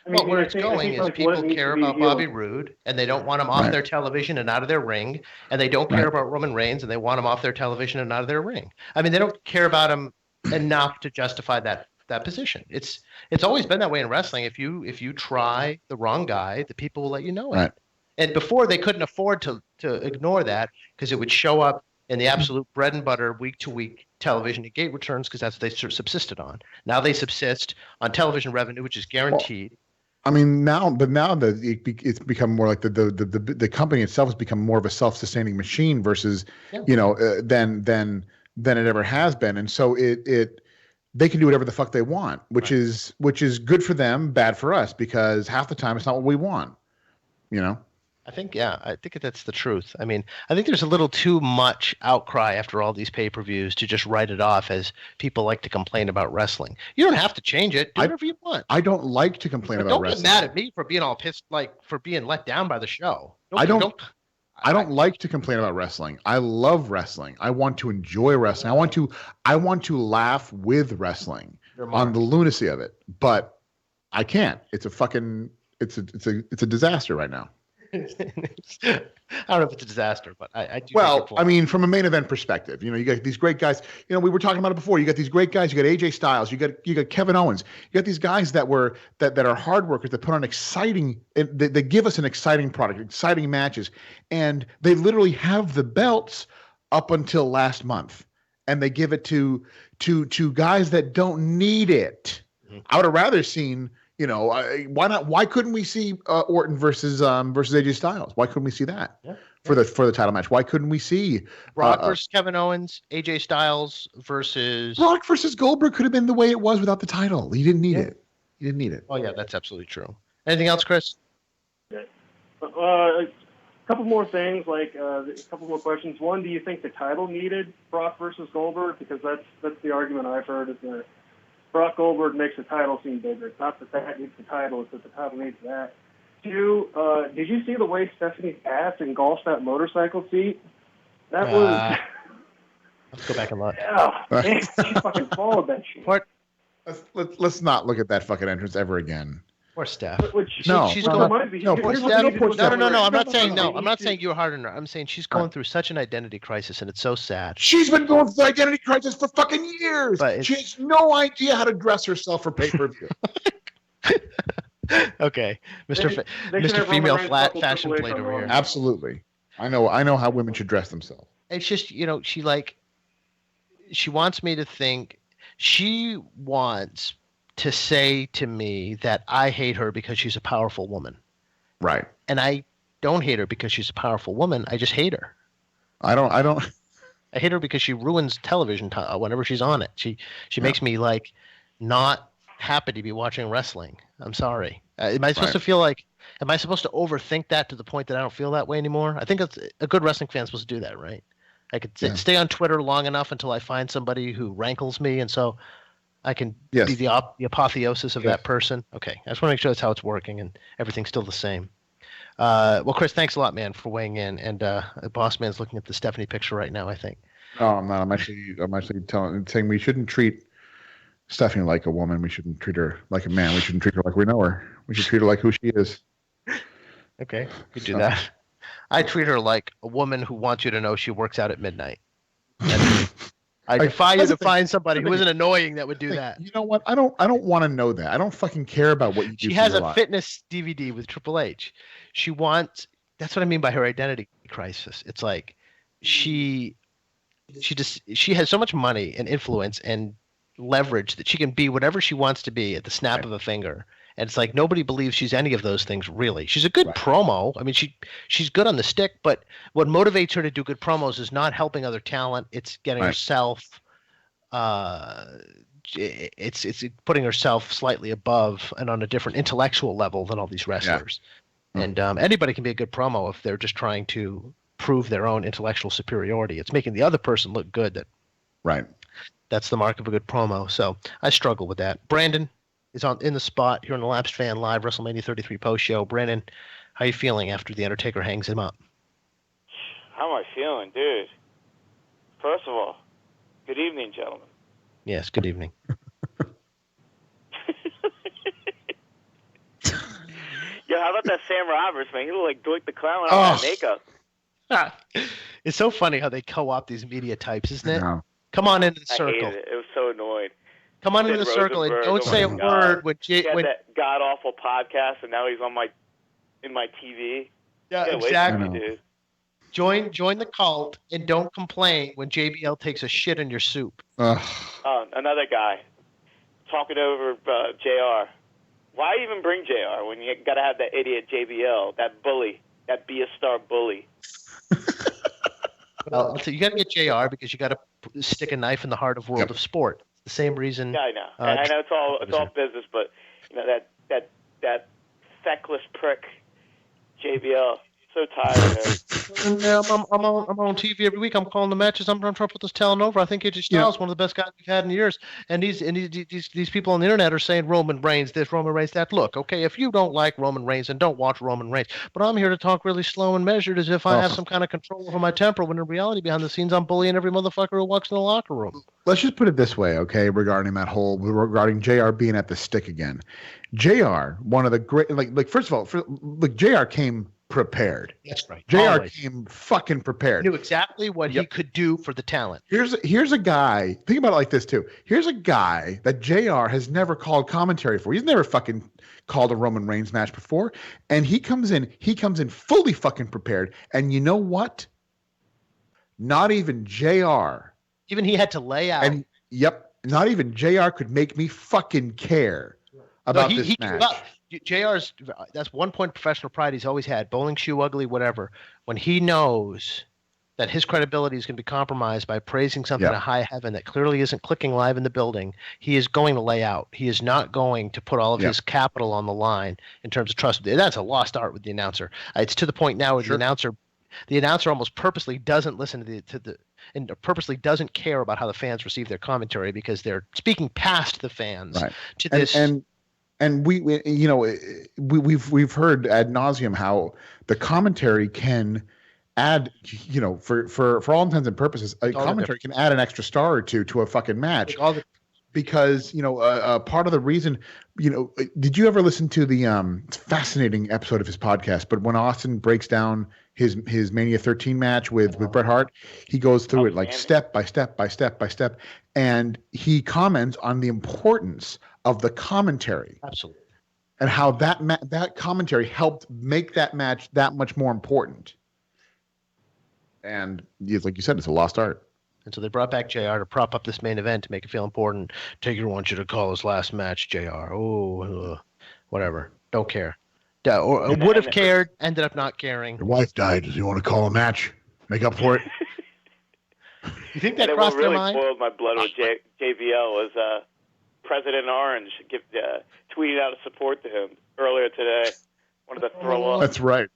Where it's going is people care about Bobby Roode, and they don't want him off their television and out of their ring, and they don't care about Roman Reigns, and they want him off their television and out of their ring. I mean, they don't care about him enough to justify that position. It's always been that way in wrestling. If you try the wrong guy, the people will let you know it. And before, they couldn't afford to ignore that because it would show up in the absolute bread and butter week-to-week television and gate returns because that's what they subsisted on. Now they subsist on television revenue, which is guaranteed. Well, I mean, now it's become more like the company itself has become more of a self-sustaining machine versus than it ever has been, and so they can do whatever the fuck they want, which is good for them, bad for us because half the time it's not what we want, I think that's the truth. I mean, I think there's a little too much outcry after all these pay-per-views to just write it off as people like to complain about wrestling. You don't have to change it. Do whatever you want. I don't like to complain about wrestling. Don't get mad at me for being all pissed, for being let down by the show. I don't like to complain about wrestling. I love wrestling. I want to enjoy wrestling. I want to laugh with wrestling on the lunacy of it, but I can't. It's a disaster right now. I don't know if it's a disaster, but I do. Well, I mean, from a main event perspective, you got these great guys. We were talking about it before. You got these great guys. You got AJ Styles. You got Kevin Owens. You got these guys that are hard workers that put on exciting. They give us an exciting product, exciting matches, and they literally have the belts up until last month, and they give it to guys that don't need it. Mm-hmm. I would have rather seen. Why not? Why couldn't we see Orton versus AJ Styles? Why couldn't we see that for the title match? Why couldn't we see Brock versus Kevin Owens, AJ Styles versus Brock versus Goldberg? Could have been the way it was without the title. He didn't need it. Oh yeah, that's absolutely true. Anything else, Chris? couple more things, a couple more questions. One, do you think the title needed Brock versus Goldberg? Because that's the argument I've heard is that Brock Goldberg makes the title seem bigger. It's not that needs the title, it's that the title needs that. Two, did you see the way Stephanie's ass engulfed that motorcycle seat? That was... Let's go back and look. Yeah, man, she fucking followed that shit. Let's not look at that fucking entrance ever again. Poor Steph. She's going. No. I'm not saying no. I'm not saying you're hard on her. I'm saying she's going through such an identity crisis, and it's so sad. She's been going through the identity crisis for fucking years. But she has no idea how to dress herself for pay-per-view. Okay, Mr. Female Flat Fashion Plate over here. Absolutely. I know how women should dress themselves. It's just, she wants me to think, she wants to say to me that I hate her because she's a powerful woman. Right. And I don't hate her because she's a powerful woman. I just hate her. I hate her because she ruins television whenever she's on it. She makes me not happy to be watching wrestling. I'm sorry. Am I supposed to feel am I supposed to overthink that to the point that I don't feel that way anymore? I think a good wrestling fan is supposed to do that, right? I could stay on Twitter long enough until I find somebody who rankles me, and so I can be the apotheosis of that person. Okay, I just want to make sure that's how it's working, and everything's still the same. Well, Chris, thanks a lot, man, for weighing in. And Boss Man's looking at the Stephanie picture right now, I think. No, I'm not. I'm actually saying we shouldn't treat Stephanie like a woman. We shouldn't treat her like a man. We shouldn't treat her like we know her. We should treat her like who she is. Okay, we do that. I treat her like a woman who wants you to know she works out at midnight. I defy you to find somebody who isn't annoying that would do that. You know what? I don't want to know that. I don't fucking care about what you do. She has a fitness DVD with Triple H. She wants. That's what I mean by her identity crisis. It's like she has so much money and influence and leverage that she can be whatever she wants to be at the snap of a finger. And it's like nobody believes she's any of those things, really. She's a good promo. I mean, she's good on the stick, but what motivates her to do good promos is not helping other talent. It's getting herself it's putting herself slightly above and on a different intellectual level than all these wrestlers. Yeah. And anybody can be a good promo if they're just trying to prove their own intellectual superiority. It's making the other person look good. That's the mark of a good promo. So I struggle with that. Brandon is in the spot here on the Lapsed Fan Live WrestleMania 33 post show. Brandon, how are you feeling after the Undertaker hangs him up? How am I feeling, dude? First of all, good evening, gentlemen. Yes, good evening. Yo, how about that Sam Roberts, man? He looked like Doink the Clown on that makeup. It's so funny how they co-opt these media types, isn't it? No. Come on into the circle. I hated it. It was so annoying. Come on into the circle and don't say a word when he had that god awful podcast, and now he's in my TV. Yeah, exactly, dude. Join the cult and don't complain when JBL takes a shit in your soup. Another guy talking over JR. Why even bring JR when you got to have that idiot JBL, that bully, that be-a-star bully? Well, you got to get JR because you got to stick a knife in the heart of World of Sport. The same reason. Yeah, I know. I know it's all business, but you know that feckless prick JBL. So tired. Yeah, I'm on TV every week. I'm calling the matches. I'm trying to put this talent over. I think AJ Styles is one of the best guys we've had in years. And these people on the internet are saying Roman Reigns this, Roman Reigns that. Look, okay, if you don't like Roman Reigns, then don't watch Roman Reigns. But I'm here to talk really slow and measured, as if I have some kind of control over my temper. When in reality, behind the scenes, I'm bullying every motherfucker who walks in the locker room. Let's just put it this way, okay? Regarding JR being at the stick again. JR, one of the great, first of all, JR came prepared. That's right. JR came fucking prepared. He knew exactly what he could do for the talent. Here's a guy. Think about it like this too. Here's a guy that JR has never called commentary for. He's never fucking called a Roman Reigns match before, and he comes in fully fucking prepared. And you know what? Not even JR. Even he had to lay out. And not even JR could make me fucking care about this match. JR's, that's one point of professional pride he's always had. Bowling shoe ugly, whatever. When he knows that his credibility is going to be compromised by praising something to high heaven that clearly isn't clicking live in the building, he is going to lay out. He is not going to put all of his capital on the line in terms of trust. That's a lost art with the announcer. It's to the point now where the announcer almost purposely doesn't listen and purposely doesn't care about how the fans receive their commentary because they're speaking past the fans to this. And we've heard ad nauseum how the commentary can add, for all intents and purposes, a commentary can add an extra star or two to a fucking match. Because, part of the reason, did you ever listen to the fascinating episode of his podcast? But when Austin breaks down his Mania 13 match with Bret Hart, he goes through it like step by step by step by step. And he comments on the importance of the commentary. Absolutely. And how that commentary helped make that match that much more important. And like you said, it's a lost art. And so they brought back JR to prop up this main event to make it feel important. Taker wants you to call his last match, JR. Oh, whatever. Don't care. Or would have cared, ended up not caring. Your wife died. Does he want to call a match? Make up for it? You think that crossed their mind? What really boiled my blood with JBL was President Orange tweeted out a support to him earlier today. Wanted to throw up. That's right.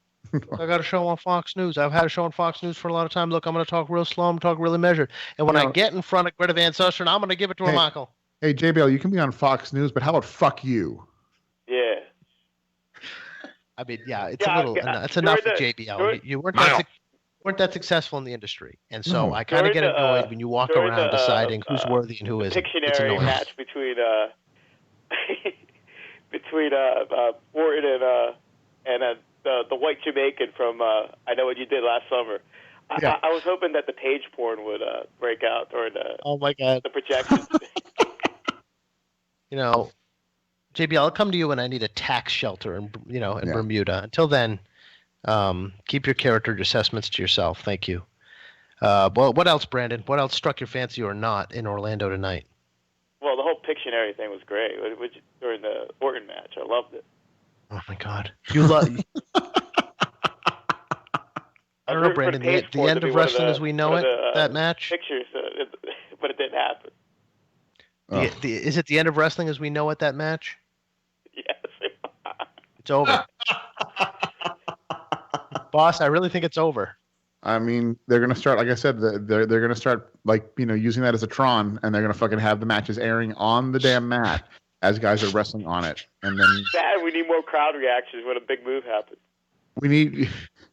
I got a show on Fox News. I've had a show on Fox News for a lot of time. Look, I'm going to talk real slow. I'm going to talk really measured. And when I get in front of Greta Van Susteren, I'm going to give it to Michael. Hey, JBL, you can be on Fox News, but how about fuck you? Yeah. I mean, it's a little. That's enough of JBL. You weren't that successful in the industry, and so I kind of get annoyed when you walk around deciding who's worthy and who isn't. Pictionary match between Orton and the white Jamaican from I Know What You Did Last Summer. I was hoping that the page porn would break out during the projections. JBL, I'll come to you when I need a tax shelter in Bermuda. Until then, keep your character assessments to yourself. Thank you. Well, what else, Brandon? What else struck your fancy or not in Orlando tonight? Well, the whole Pictionary thing was great during the Orton match. I loved it. Oh my God, you love. I don't know, Brandon. The end of wrestling as we know it. That match. Pictures, but it didn't happen. Is it the end of wrestling as we know it? That match. Yes. It's over. Boss, I really think it's over. I mean, they're going to start, like I said, they're going to start using that as a Tron, and they're going to fucking have the matches airing on the damn mat as guys are wrestling on it. And then we need more crowd reactions when a big move happens. We need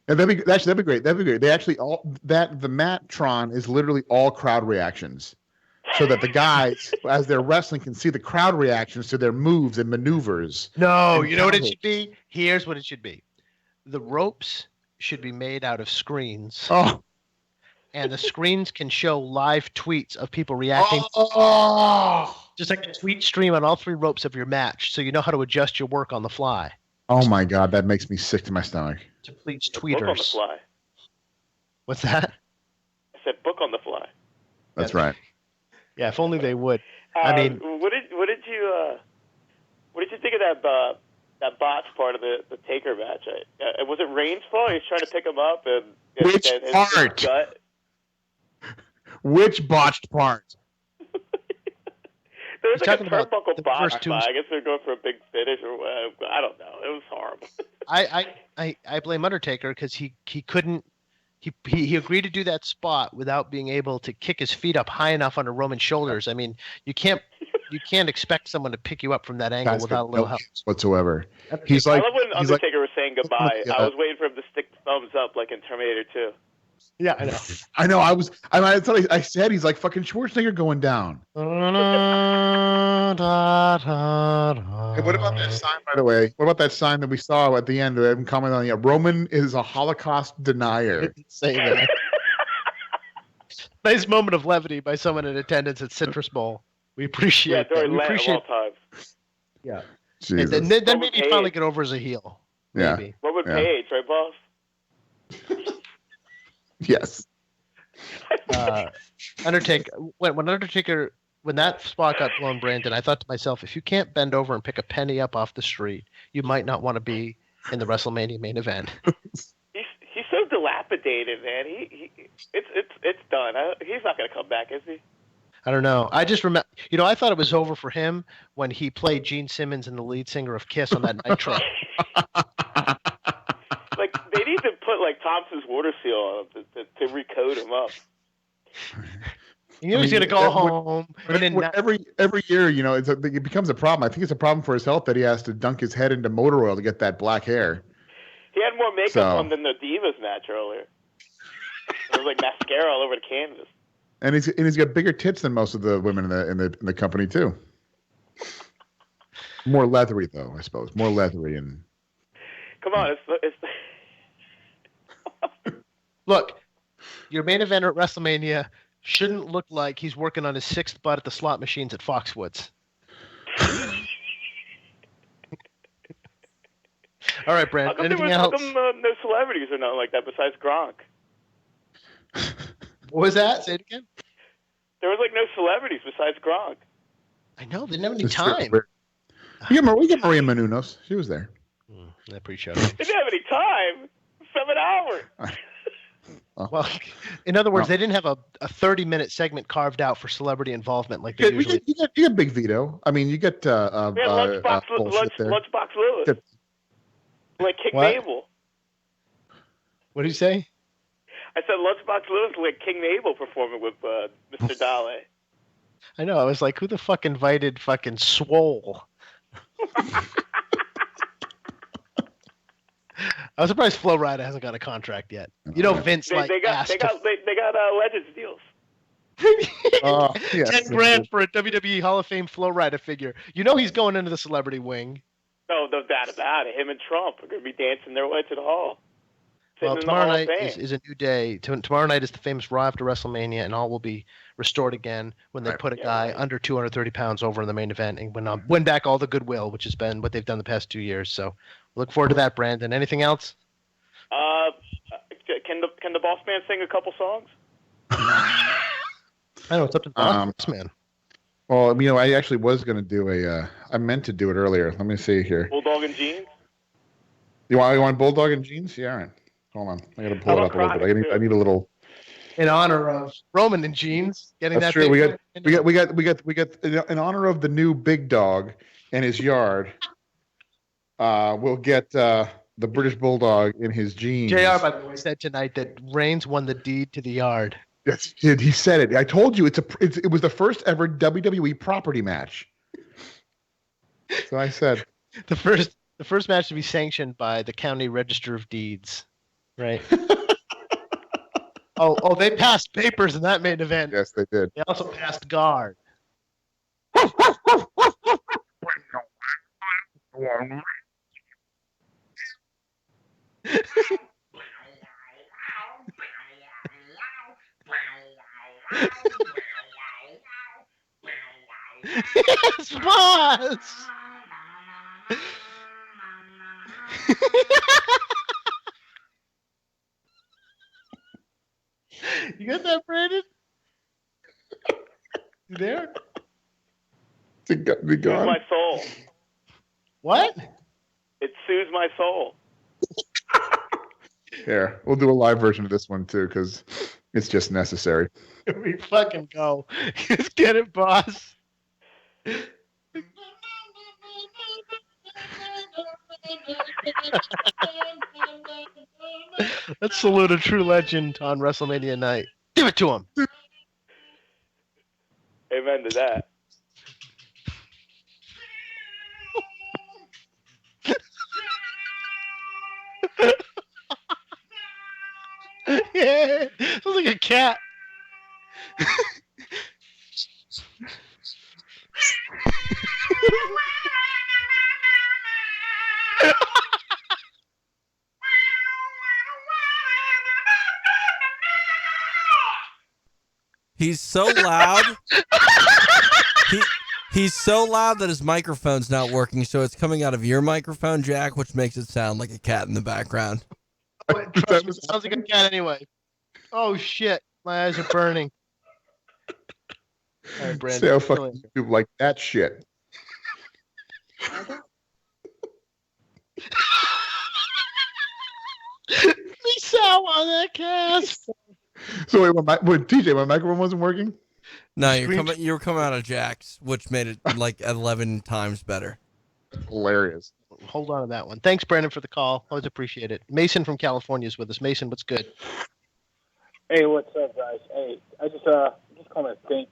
that'd be great. That'd be great. They actually the mat Tron is literally all crowd reactions. So that the guys, as they're wrestling, can see the crowd reactions to their moves and maneuvers. No, you know what it should be? Here's what it should be. The ropes should be made out of screens. Oh. And the screens can show live tweets of people reacting. Just like a tweet stream on all three ropes of your match, so you know how to adjust your work on the fly. Oh my God, that makes me sick to my stomach. To please tweeters. Book on the fly. What's that? I said book on the fly. That's right. Yeah, if only they would. I mean, what did you think of that botch part of the Taker match? Was it Reigns' fault? He was trying to pick him up and which part? His gut? Which botched part? There was like a turnbuckle botch. I guess they're going for a big finish or whatever. I don't know. It was horrible. I blame Undertaker because he couldn't. He agreed to do that spot without being able to kick his feet up high enough under Roman's shoulders. I mean, you can't expect someone to pick you up from that angle without a little help whatsoever. I love when Undertaker was saying goodbye. I was waiting for him to stick the thumbs up like in Terminator 2. Yeah, I know. I thought I said he's like fucking Schwarzenegger going down. Hey, what about that sign, by the way? What about that sign that we saw at the end? I haven't commented on it yet. Roman is a Holocaust denier. Say that. Nice moment of levity by someone in attendance at Citrus Bowl. We appreciate that. We appreciate Yeah. Jesus. And then maybe finally get over as a heel. Yeah. Maybe. What would Paige, right, boss? Yes. Undertaker. When that spot got blown, Brandon, I thought to myself, if you can't bend over and pick a penny up off the street, you might not want to be in the WrestleMania main event. He's so dilapidated, man. It's done. He's not going to come back, is he? I don't know. I just remember, I thought it was over for him when he played Gene Simmons and the lead singer of Kiss on that Nitro. Like, they need to put, like, Thompson's water seal on him to recode him up. He's going to go home. Every year, it becomes a problem. I think it's a problem for his health that he has to dunk his head into motor oil to get that black hair. He had more makeup on than the Divas match earlier. It was like mascara all over the canvas. And he's got bigger tits than most of the women in the company too. More leathery though, I suppose. More leathery and. Come on, it's Look, your main eventer at WrestleMania shouldn't look like he's working on his sixth butt at the slot machines at Foxwoods. All right, Brent. Anything else? How come no celebrities are not like that besides Gronk? What was that? Say it again. There was like no celebrities besides Gronk. I know. They didn't have any time. We get Maria Menounos. She was there. That pre-show. They didn't have any time. 7 hours. Well, in other words, they didn't have a 30-minute segment carved out for celebrity involvement like they usually. You got Big Vito. I mean, you got Lunchbox Lewis. Like King Mabel. What did you say? I said Lunchbox Lewis like King Mabel performing with Mr. Dale. I know. I was like, who the fuck invited fucking Swole? I was surprised Flo Rida hasn't got a contract yet. Vince they got Legends deals. Yes, $10,000 for a WWE Hall of Fame Flo Rida figure. He's going into the celebrity wing. No doubt about it. Him and Trump are going to be dancing their way to the hall. Well, tomorrow night is a new day. Tomorrow night is the famous Raw after WrestleMania, and all will be restored again when they put a guy under 230 pounds over in the main event and win back all the goodwill, which has been what they've done the past 2 years. So look forward to that, Brandon. Anything else? Can the Boss Man sing a couple songs? I know it's up to the Boss Man. Well, I actually was going to do I meant to do it earlier. Let me see here. Bulldog and Jeans? You want Bulldog and Jeans? Yeah, all right. Hold on. I got to pull it up a little bit. I need a little. In honor of Roman and Jeans getting That's that. True. We got in honor of the new big dog and his yard. We'll get the British Bulldog in his jeans. JR, by the way, said tonight that Reigns won the deed to the yard. Yes, he said it. I told you it was the first ever WWE property match. So I said the first match to be sanctioned by the County Register of Deeds. Right. Oh, they passed papers in that main event. Yes, they did. They also passed guard. Yes, boss. You got that, Brandon? You there? It gone. Soothes my soul. What? It soothes my soul. Here, we'll do a live version of this one too, because it's just necessary. Here we fucking go. Let's get it, boss. Let's salute a true legend on WrestleMania night. Give it to him. Amen to that. Yeah, sounds like a cat. He's so loud. He's so loud that his microphone's not working, so it's coming out of your microphone, Jack, which makes it sound like a cat in the background. Trust me, sounds like a cat anyway. Oh shit, my eyes are burning. All right, Brandon. See how fucking YouTube like that shit. Me sour on that cast. So wait, TJ, my microphone wasn't working? No, you were coming out of Jack's, which made it like 11 times better. Hilarious. Hold on to that one. Thanks, Brandon, for the call. Always appreciate it. Mason from California is with us. Mason, what's good? Hey, what's up, guys? Hey, I just want to thank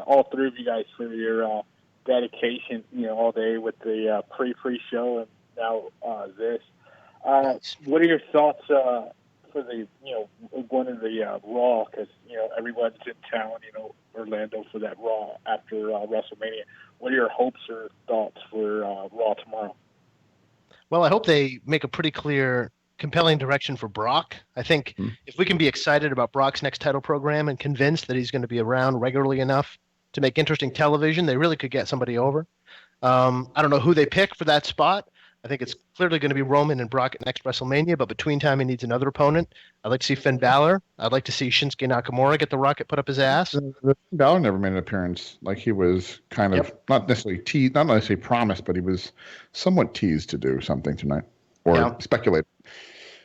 all three of you guys for your dedication, all day with the pre-show and now this. What are your thoughts for the going to the Raw? Because everyone's in town, Orlando for that Raw after WrestleMania. What are your hopes or thoughts for Raw tomorrow? Well, I hope they make a pretty clear, compelling direction for Brock. I think if we can be excited about Brock's next title program and convinced that he's going to be around regularly enough to make interesting television, they really could get somebody over. I don't know who they pick for that spot. I think it's clearly going to be Roman and Brock at next WrestleMania, but between time he needs another opponent. I'd like to see Finn Balor. I'd like to see Shinsuke Nakamura get the Rocket put up his ass. Finn Balor never made an appearance. Like he was kind of not necessarily promised, but he was somewhat teased to do something tonight or speculate.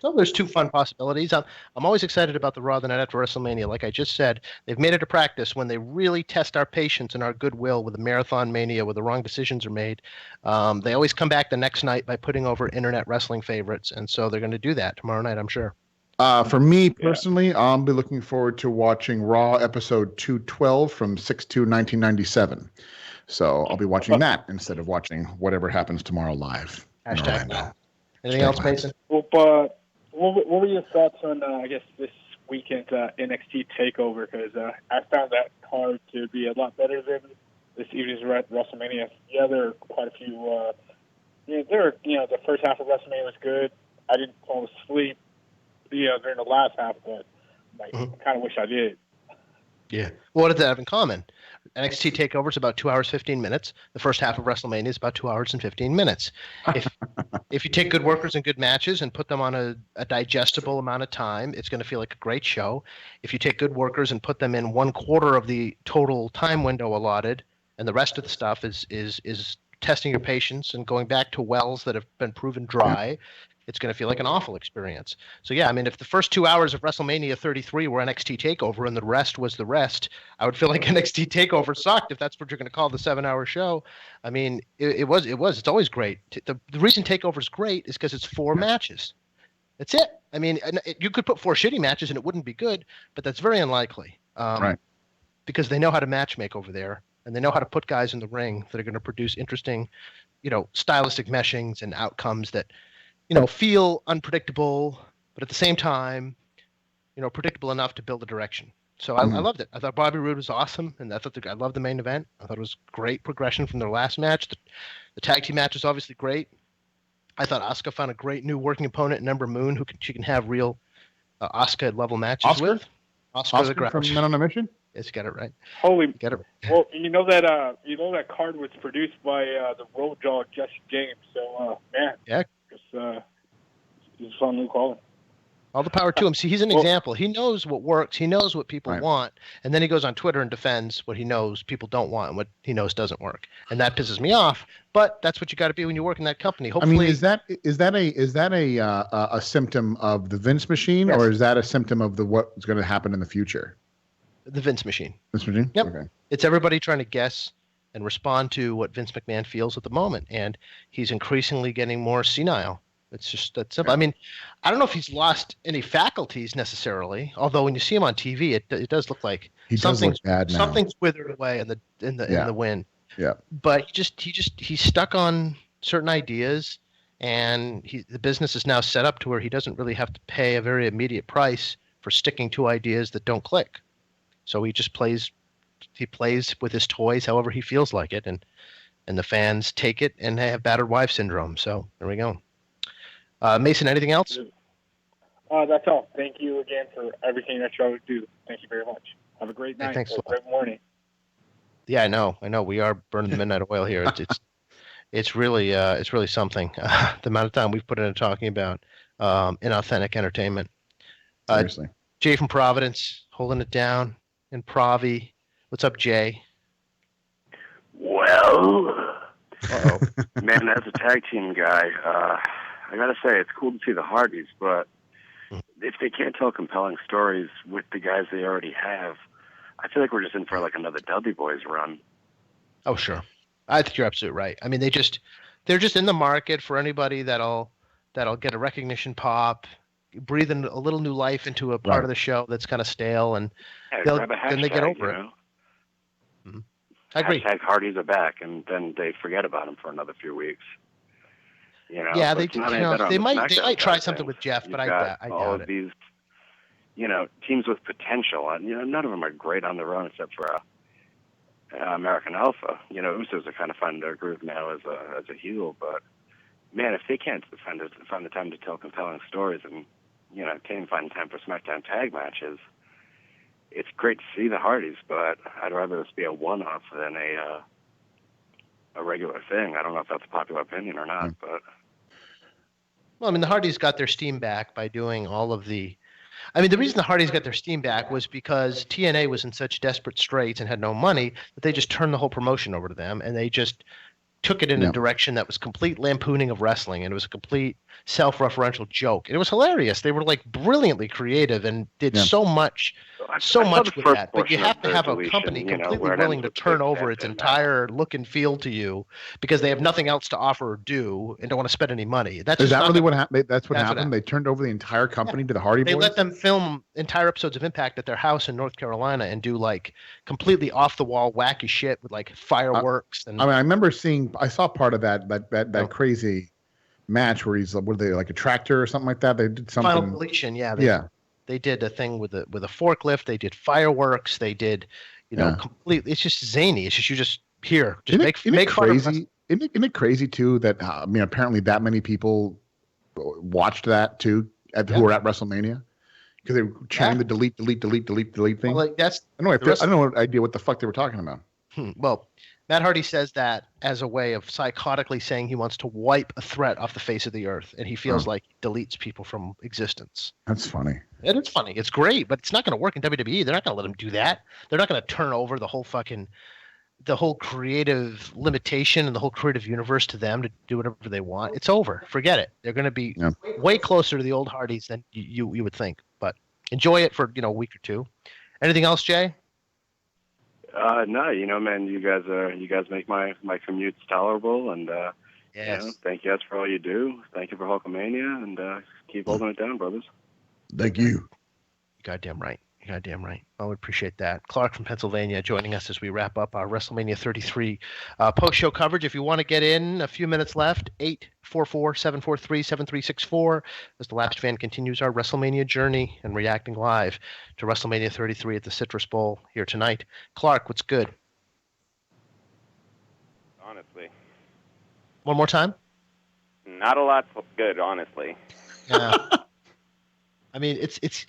So there's two fun possibilities. I'm always excited about the Raw the night after WrestleMania. Like I just said, they've made it a practice when they really test our patience and our goodwill with the Marathon Mania where the wrong decisions are made. They always come back the next night by putting over internet wrestling favorites, and so they're going to do that tomorrow night, I'm sure. For me personally, I'll be looking forward to watching Raw episode 212 from 6/2/1997. So I'll be watching that instead of watching whatever happens tomorrow live. Hashtag. Anything else, Mason? What were your thoughts on, this weekend's NXT TakeOver? Because I found that card to be a lot better than this evening's WrestleMania. Yeah, there are quite a few. The first half of WrestleMania was good. I didn't fall asleep, during the last half, but I kind of wish I did. Yeah. Well, what did that have in common? NXT TakeOver is about 2 hours, 15 minutes. The first half of WrestleMania is about 2 hours and 15 minutes. If you take good workers and good matches and put them on a digestible amount of time, it's going to feel like a great show. If you take good workers and put them in 1/4 of the total time window allotted, and the rest of the stuff is testing your patience and going back to wells that have been proven dry, it's going to feel like an awful experience. So, yeah, I mean, if the first 2 hours of WrestleMania 33 were NXT TakeOver and the rest was the rest, I would feel like NXT TakeOver sucked if that's what you're going to call the 7-hour show. I mean, it's always great. The reason TakeOver is great is because it's 4 matches. That's it. I mean, you could put 4 shitty matches and it wouldn't be good, but that's very unlikely. Right. Because they know how to matchmake over there, and they know how to put guys in the ring that are going to produce interesting, stylistic meshings and outcomes that feel unpredictable, but at the same time, predictable enough to build a direction. So I loved it. I thought Bobby Roode was awesome, and I loved the main event. I thought it was great progression from their last match. The tag team match was obviously great. I thought Asuka found a great new working opponent in Ember Moon, who she can have real Asuka level matches with. Oscar the Grouch from Men on a Mission. Yes, you got it right. Get it. Well, that card was produced by the Road Dogg Jesse James. So yeah. He's on new calling. All the power to him. See, he's an example. He knows what works. He knows what people want. And then he goes on Twitter and defends what he knows people don't want and what he knows doesn't work. And that pisses me off. But that's what you got to be when you work in that company. Hopefully, I mean, is that a symptom of the Vince machine, or is that a symptom of what's going to happen in the future? The Vince machine. Vince machine? Yep. Okay. It's everybody trying to guess and respond to what Vince McMahon feels at the moment. And he's increasingly getting more senile. It's just that simple. I mean, I don't know if he's lost any faculties necessarily, although when you see him on TV, it does look like something's withered away in the wind. Yeah. But he's stuck on certain ideas, and the business is now set up to where he doesn't really have to pay a very immediate price for sticking to ideas that don't click. So he just plays with his toys however he feels like it, and the fans take it and they have battered wife syndrome. So there we go. Mason, anything else? That's all. Thank you again for everything that y'all do. Thank you very much. Have a great night. Thanks. Great morning. Yeah, I know. We are burning the midnight oil here. It's really something. The amount of time we've put into talking about inauthentic entertainment. Seriously. Jay from Providence, holding it down in Provi. What's up, Jay? Well, man, as a tag team guy, I gotta say it's cool to see the Hardys, but if they can't tell compelling stories with the guys they already have, I feel like we're just in for like another Dudley Boys run. Oh, sure. I think you're absolutely right. I mean, they're just in the market for anybody that'll get a recognition pop, breathing a little new life into a part of the show that's kind of stale, and grab a hashtag, then they get over it. Mm-hmm. I agree. Hashtag Hardys are back, and then they forget about them for another few weeks. You know, yeah, they might try something with Jeff, but I doubt all of it. These, teams with potential, and none of them are great on their own except for American Alpha. Usos are kind of finding their groove now as a heel, but man, if they can't find the time to tell compelling stories and can't even find time for SmackDown tag matches, it's great to see the Hardys, but I'd rather this be a one-off than a regular thing. I don't know if that's a popular opinion or not, but. Well, I mean, the Hardys got their steam back by doing all of the. I mean, the reason the Hardys got their steam back was because TNA was in such desperate straits and had no money that they just turned the whole promotion over to them, and they just took it in a direction that was complete lampooning of wrestling, and it was a complete self-referential joke. And it was hilarious. They were like brilliantly creative and did so much with that. But you have to have a company completely willing to turn over its entire look and feel to you because they have nothing else to offer or do and don't want to spend any money. Is that really what happened? That's what happened. They turned over the entire company to the Hardy Boys. They let them film entire episodes of Impact at their house in North Carolina and do like completely off-the-wall wacky shit with like fireworks. I remember I saw part of that crazy match where were they like a tractor or something like that? They did something. Final Deletion, They did a thing with a forklift. They did fireworks. They did, completely. It's just zany. It's just make crazy. Isn't it crazy too that apparently that many people watched that too who were at WrestleMania because they were chanting the delete thing. Well, like that's I don't know idea what the fuck they were talking about. Well, Matt Hardy says that as a way of psychotically saying he wants to wipe a threat off the face of the earth, and he feels like he deletes people from existence. That's funny. And it's funny. It's great, but it's not going to work in WWE. They're not going to let him do that. They're not going to turn over the whole creative limitation and the whole creative universe to them to do whatever they want. It's over. Forget it. They're going to be way closer to the old Hardys than you would think. But enjoy it for a week or two. Anything else, Jay? No, man, you guys make my commutes tolerable, and thank you guys for all you do. Thank you for Hulkamania, and keep holding it down, brothers. Thank you. You're goddamn right. I would appreciate that. Clark from Pennsylvania joining us as we wrap up our WrestleMania 33 post-show coverage. If you want to get in, a few minutes left, 844-743-7364 as the Lapsed Fan continues our WrestleMania journey and reacting live to WrestleMania 33 at the Citrus Bowl here tonight. Clark, what's good? Honestly. One more time? Not a lot good, honestly. Yeah. I mean, it's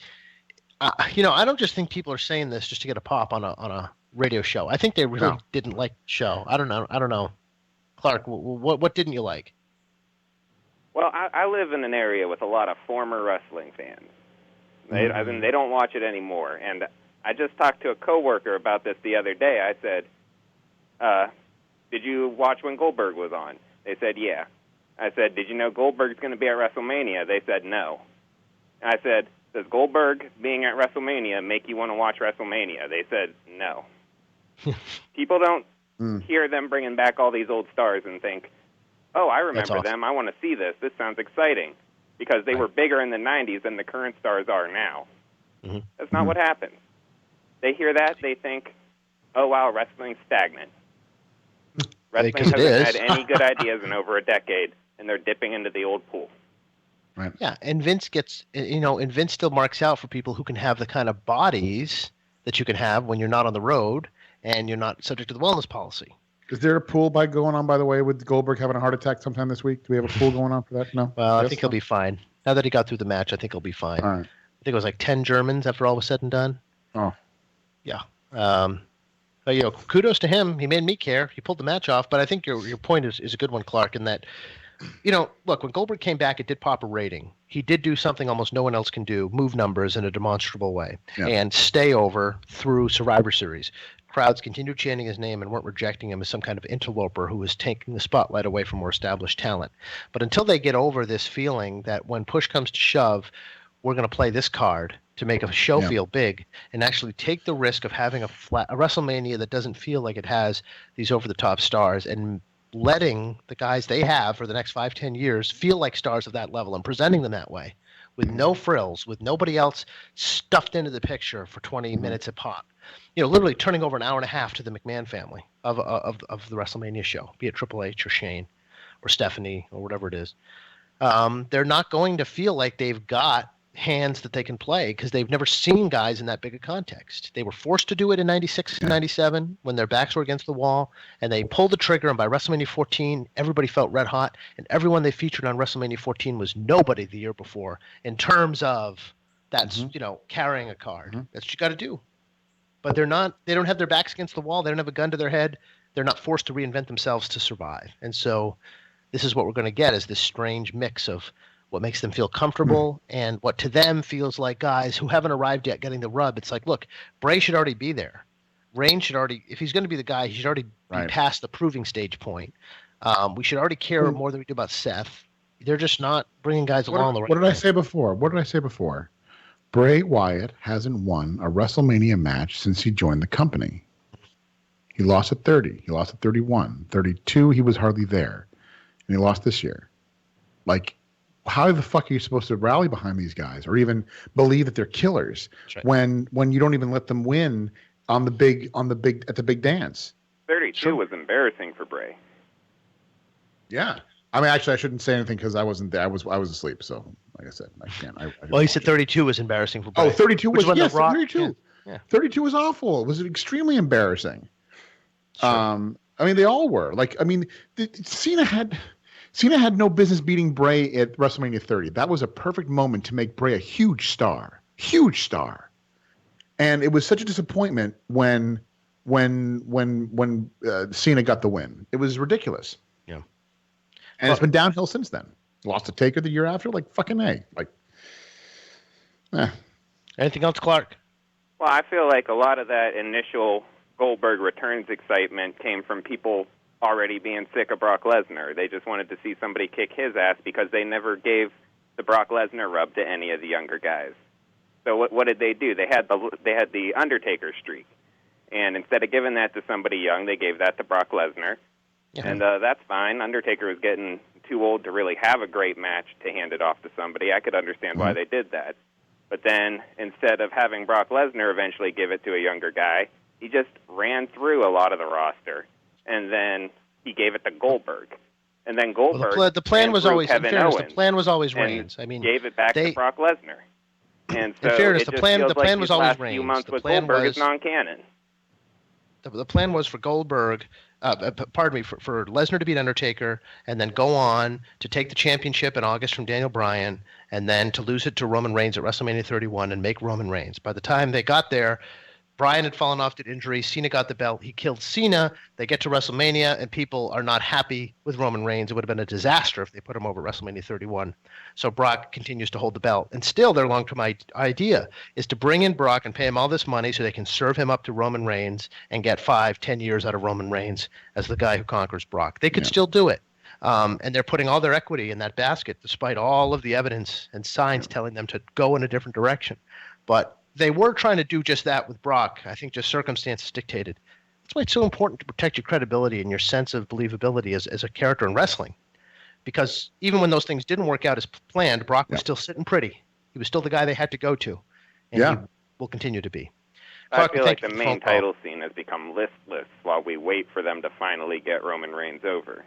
I don't just think people are saying this just to get a pop on a radio show. I think they really didn't like the show. I don't know. Clark, what didn't you like? Well, I live in an area with a lot of former wrestling fans. They don't watch it anymore. And I just talked to a coworker about this the other day. I said, did you watch when Goldberg was on? They said, yeah. I said, did you know Goldberg's going to be at WrestleMania? They said, no. I said, does Goldberg being at WrestleMania make you want to watch WrestleMania? They said, no. People don't hear them bringing back all these old stars and think, oh, I remember them. I want to see this. This sounds exciting. Because they were bigger in the 90s than the current stars are now. Mm-hmm. That's not what happens. They hear that, they think, oh, wow, wrestling's stagnant. Wrestling hasn't had any good ideas in over a decade, and they're dipping into the old pool. Right. Yeah, and Vince Vince still marks out for people who can have the kind of bodies that you can have when you're not on the road and you're not subject to the wellness policy. Is there a pool going on, by the way, with Goldberg having a heart attack sometime this week? Do we have a pool going on for that? No? Well, I think he'll be fine. Now that he got through the match, I think he'll be fine. All right. I think it was like 10 Germans after all was said and done. Oh. Yeah. But, kudos to him. He made me care. He pulled the match off. But I think your point is a good one, Clark, in that, look, when Goldberg came back, it did pop a rating. He did do something almost no one else can do, move numbers in a demonstrable way, and stay over through Survivor Series. Crowds continued chanting his name and weren't rejecting him as some kind of interloper who was taking the spotlight away from more established talent. But until they get over this feeling that when push comes to shove, we're going to play this card to make a show feel big and actually take the risk of having a WrestleMania that doesn't feel like it has these over-the-top stars and letting the guys they have for the next 5-10 years feel like stars of that level and presenting them that way with no frills, with nobody else stuffed into the picture for 20 minutes a pop. Literally turning over an hour and a half to the McMahon family of the WrestleMania show, be it Triple H or Shane or Stephanie or whatever it is. They're not going to feel like they've got hands that they can play because they've never seen guys in that big a context. They were forced to do it in 96 and 97 when their backs were against the wall, and they pulled the trigger, and by WrestleMania 14, everybody felt red hot, and everyone they featured on WrestleMania 14 was nobody the year before in terms of that's, carrying a card. That's what you got to do. But they don't have their backs against the wall. They don't have a gun to their head. They're not forced to reinvent themselves to survive. And so this is what we're going to get is this strange mix of what makes them feel comfortable and what to them feels like guys who haven't arrived yet getting the rub. It's like, look, Bray should already be there. Reigns should already, if he's going to be the guy, he should already be past the proving stage point. We should already care more than we do about Seth. They're just not bringing guys along the right What did I say before? Bray Wyatt hasn't won a WrestleMania match since he joined the company. He lost at 30. He lost at 31. 32, he was hardly there. And he lost this year. Like, how the fuck are you supposed to rally behind these guys or even believe that they're killers when you don't even let them win at the big dance? 32 was embarrassing for Bray. Yeah. I mean, actually, I shouldn't say anything because I wasn't there. I was asleep. So, like I said, I can't. Well, he said 32 was embarrassing for Bray. Oh, 32 was, yes, 32. Yeah. 32 was awful. It was extremely embarrassing. Sure. I mean, they all were. Like, I mean, Cena had no business beating Bray at WrestleMania 30. That was a perfect moment to make Bray a huge star. And it was such a disappointment when Cena got the win. It was ridiculous. Yeah. And it's been downhill since then. Lost to Taker the year after, like fucking A. Anything else, Clark? Well, I feel like a lot of that initial Goldberg returns excitement came from people already being sick of Brock Lesnar. They just wanted to see somebody kick his ass because they never gave the Brock Lesnar rub to any of the younger guys. So what did they do? They had the Undertaker streak, and instead of giving that to somebody young, they gave that to Brock Lesnar, and that's fine. Undertaker was getting too old to really have a great match to hand it off to somebody. I could understand why they did that, but then instead of having Brock Lesnar eventually give it to a younger guy, he just ran through a lot of the roster. And then he gave it to Goldberg. And then Goldberg. Well, the plan was always, Kevin in fairness, Owens the plan was always Reigns. I mean, gave it back to Brock Lesnar. And so in fairness, the plan was always last Reigns. few months The with plan Goldberg was is non-canon. The plan was for Goldberg, for Lesnar to beat Undertaker, and then go on to take the championship in August from Daniel Bryan, and then to lose it to Roman Reigns at WrestleMania 31 and make Roman Reigns. By the time they got there, Bryan had fallen off due to injury. Cena got the belt. He killed Cena. They get to WrestleMania, and people are not happy with Roman Reigns. It would have been a disaster if they put him over at WrestleMania 31. So Brock continues to hold the belt. And still their long-term idea is to bring in Brock and pay him all this money so they can serve him up to Roman Reigns and get 5-10 years out of Roman Reigns as the guy who conquers Brock. They could still do it. And they're putting all their equity in that basket despite all of the evidence and signs telling them to go in a different direction. But they were trying to do just that with Brock. I think just circumstances dictated. That's why it's so important to protect your credibility and your sense of believability as a character in wrestling. Because even when those things didn't work out as planned, Brock was still sitting pretty. He was still the guy they had to go to. And he will continue to be. I feel like the main title scene has become listless while we wait for them to finally get Roman Reigns over.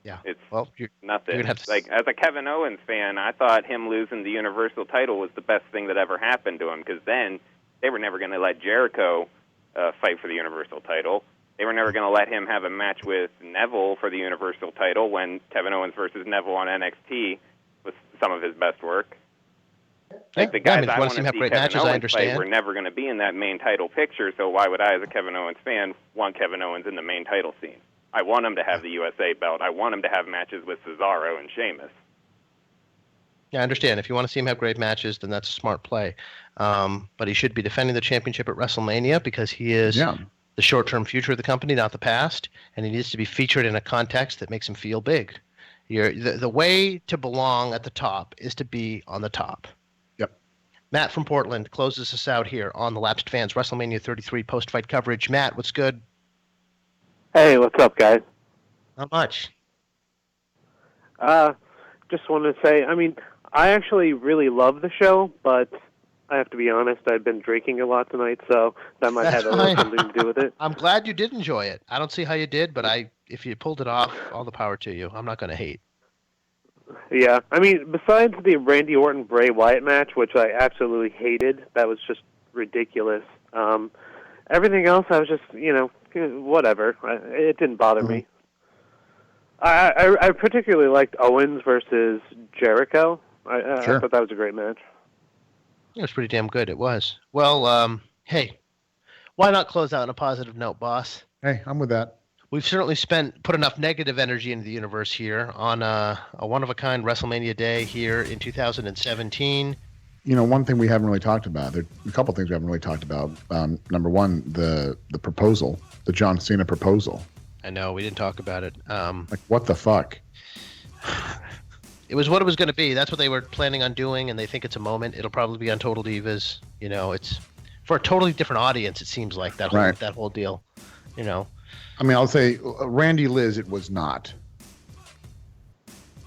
Yeah. It's you're nothing. gonna have to... Like, as a Kevin Owens fan, I thought him losing the Universal title was the best thing that ever happened to him, because then they were never going to let Jericho fight for the Universal title. They were never going to let him have a match with Neville for the Universal title when Kevin Owens versus Neville on NXT was some of his best work. Like, the guys I want to see Kevin Owens fight were never going to be in that main title picture, so why would I, as a Kevin Owens fan, want Kevin Owens in the main title scene? I want him to have the USA belt. I want him to have matches with Cesaro and Sheamus. Yeah, I understand. If you want to see him have great matches, then that's a smart play. But he should be defending the championship at WrestleMania because he is the short-term future of the company, not the past, and he needs to be featured in a context that makes him feel big. The way to belong at the top is to be on the top. Yep. Matt from Portland closes us out here on the Lapsed Fans WrestleMania 33 post-fight coverage. Matt, what's good? Hey, what's up, guys? Not much. Just wanted to say, I mean, I actually really love the show, but I have to be honest, I've been drinking a lot tonight, so that might have a little something to do with it. I'm glad you did enjoy it. I don't see how you did, but if you pulled it off, all the power to you. I'm not going to hate. Yeah, I mean, besides the Randy Orton-Bray Wyatt match, which I absolutely hated, that was just ridiculous. Everything else, I was just, whatever. It didn't bother me. I particularly liked Owens versus Jericho. I thought that was a great match. It was pretty damn good. It was. Well, hey, why not close out on a positive note, boss? Hey, I'm with that. We've certainly put enough negative energy into the universe here on a one-of-a-kind WrestleMania day here in 2017. One thing we haven't really talked about, there are a couple things we haven't really talked about. Number one, the proposal, the John Cena proposal. I know, we didn't talk about it. Like, what the fuck? It was what it was going to be. That's what they were planning on doing, and they think it's a moment. It'll probably be on Total Divas. It's for a totally different audience, it seems like, that whole deal. I mean, I'll say Randy Liz, it was not.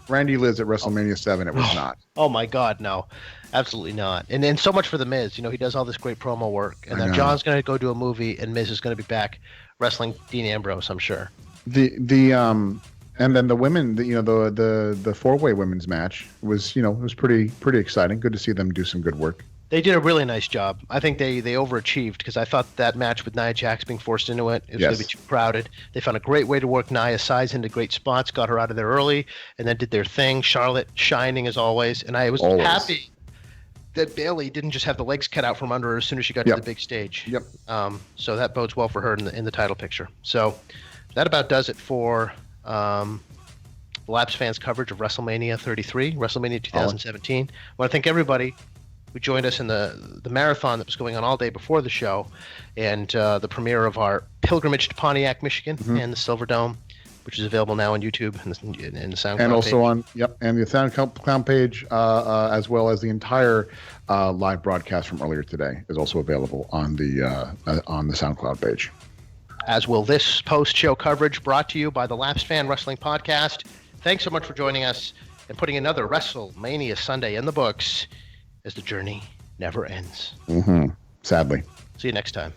Randy Liz at WrestleMania 7, it was not. Oh, my God, no. Absolutely not. And so much for The Miz. He does all this great promo work. And then John's going to go do a movie, and Miz is going to be back wrestling Dean Ambrose, I'm sure. And then the women, the four-way women's match was, it was pretty exciting. Good to see them do some good work. They did a really nice job. I think they overachieved because I thought that match with Nia Jax being forced into it was going to be too crowded. They found a great way to work Nia's size into great spots, got her out of there early, and then did their thing. Charlotte shining as always, and I was happy that Bayley didn't just have the legs cut out from under her as soon as she got to the big stage. Yep. So that bodes well for her in the title picture. So that about does it for the Lapsed Fans coverage of WrestleMania 33, WrestleMania 2017. I want to thank everybody who joined us in the marathon that was going on all day before the show, and the premiere of our pilgrimage to Pontiac, Michigan, and the Silver Dome, which is available now on YouTube and the SoundCloud and also page. And the SoundCloud page, as well as the entire live broadcast from earlier today is also available on the SoundCloud page. As will this post-show coverage brought to you by the Lapsed Fan Wrestling Podcast. Thanks so much for joining us and putting another WrestleMania Sunday in the books as the journey never ends. Sadly. See you next time.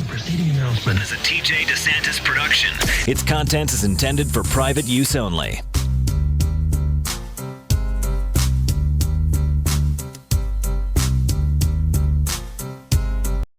Preceding announcement is a TJ DeSantis production. Its content is intended for private use only.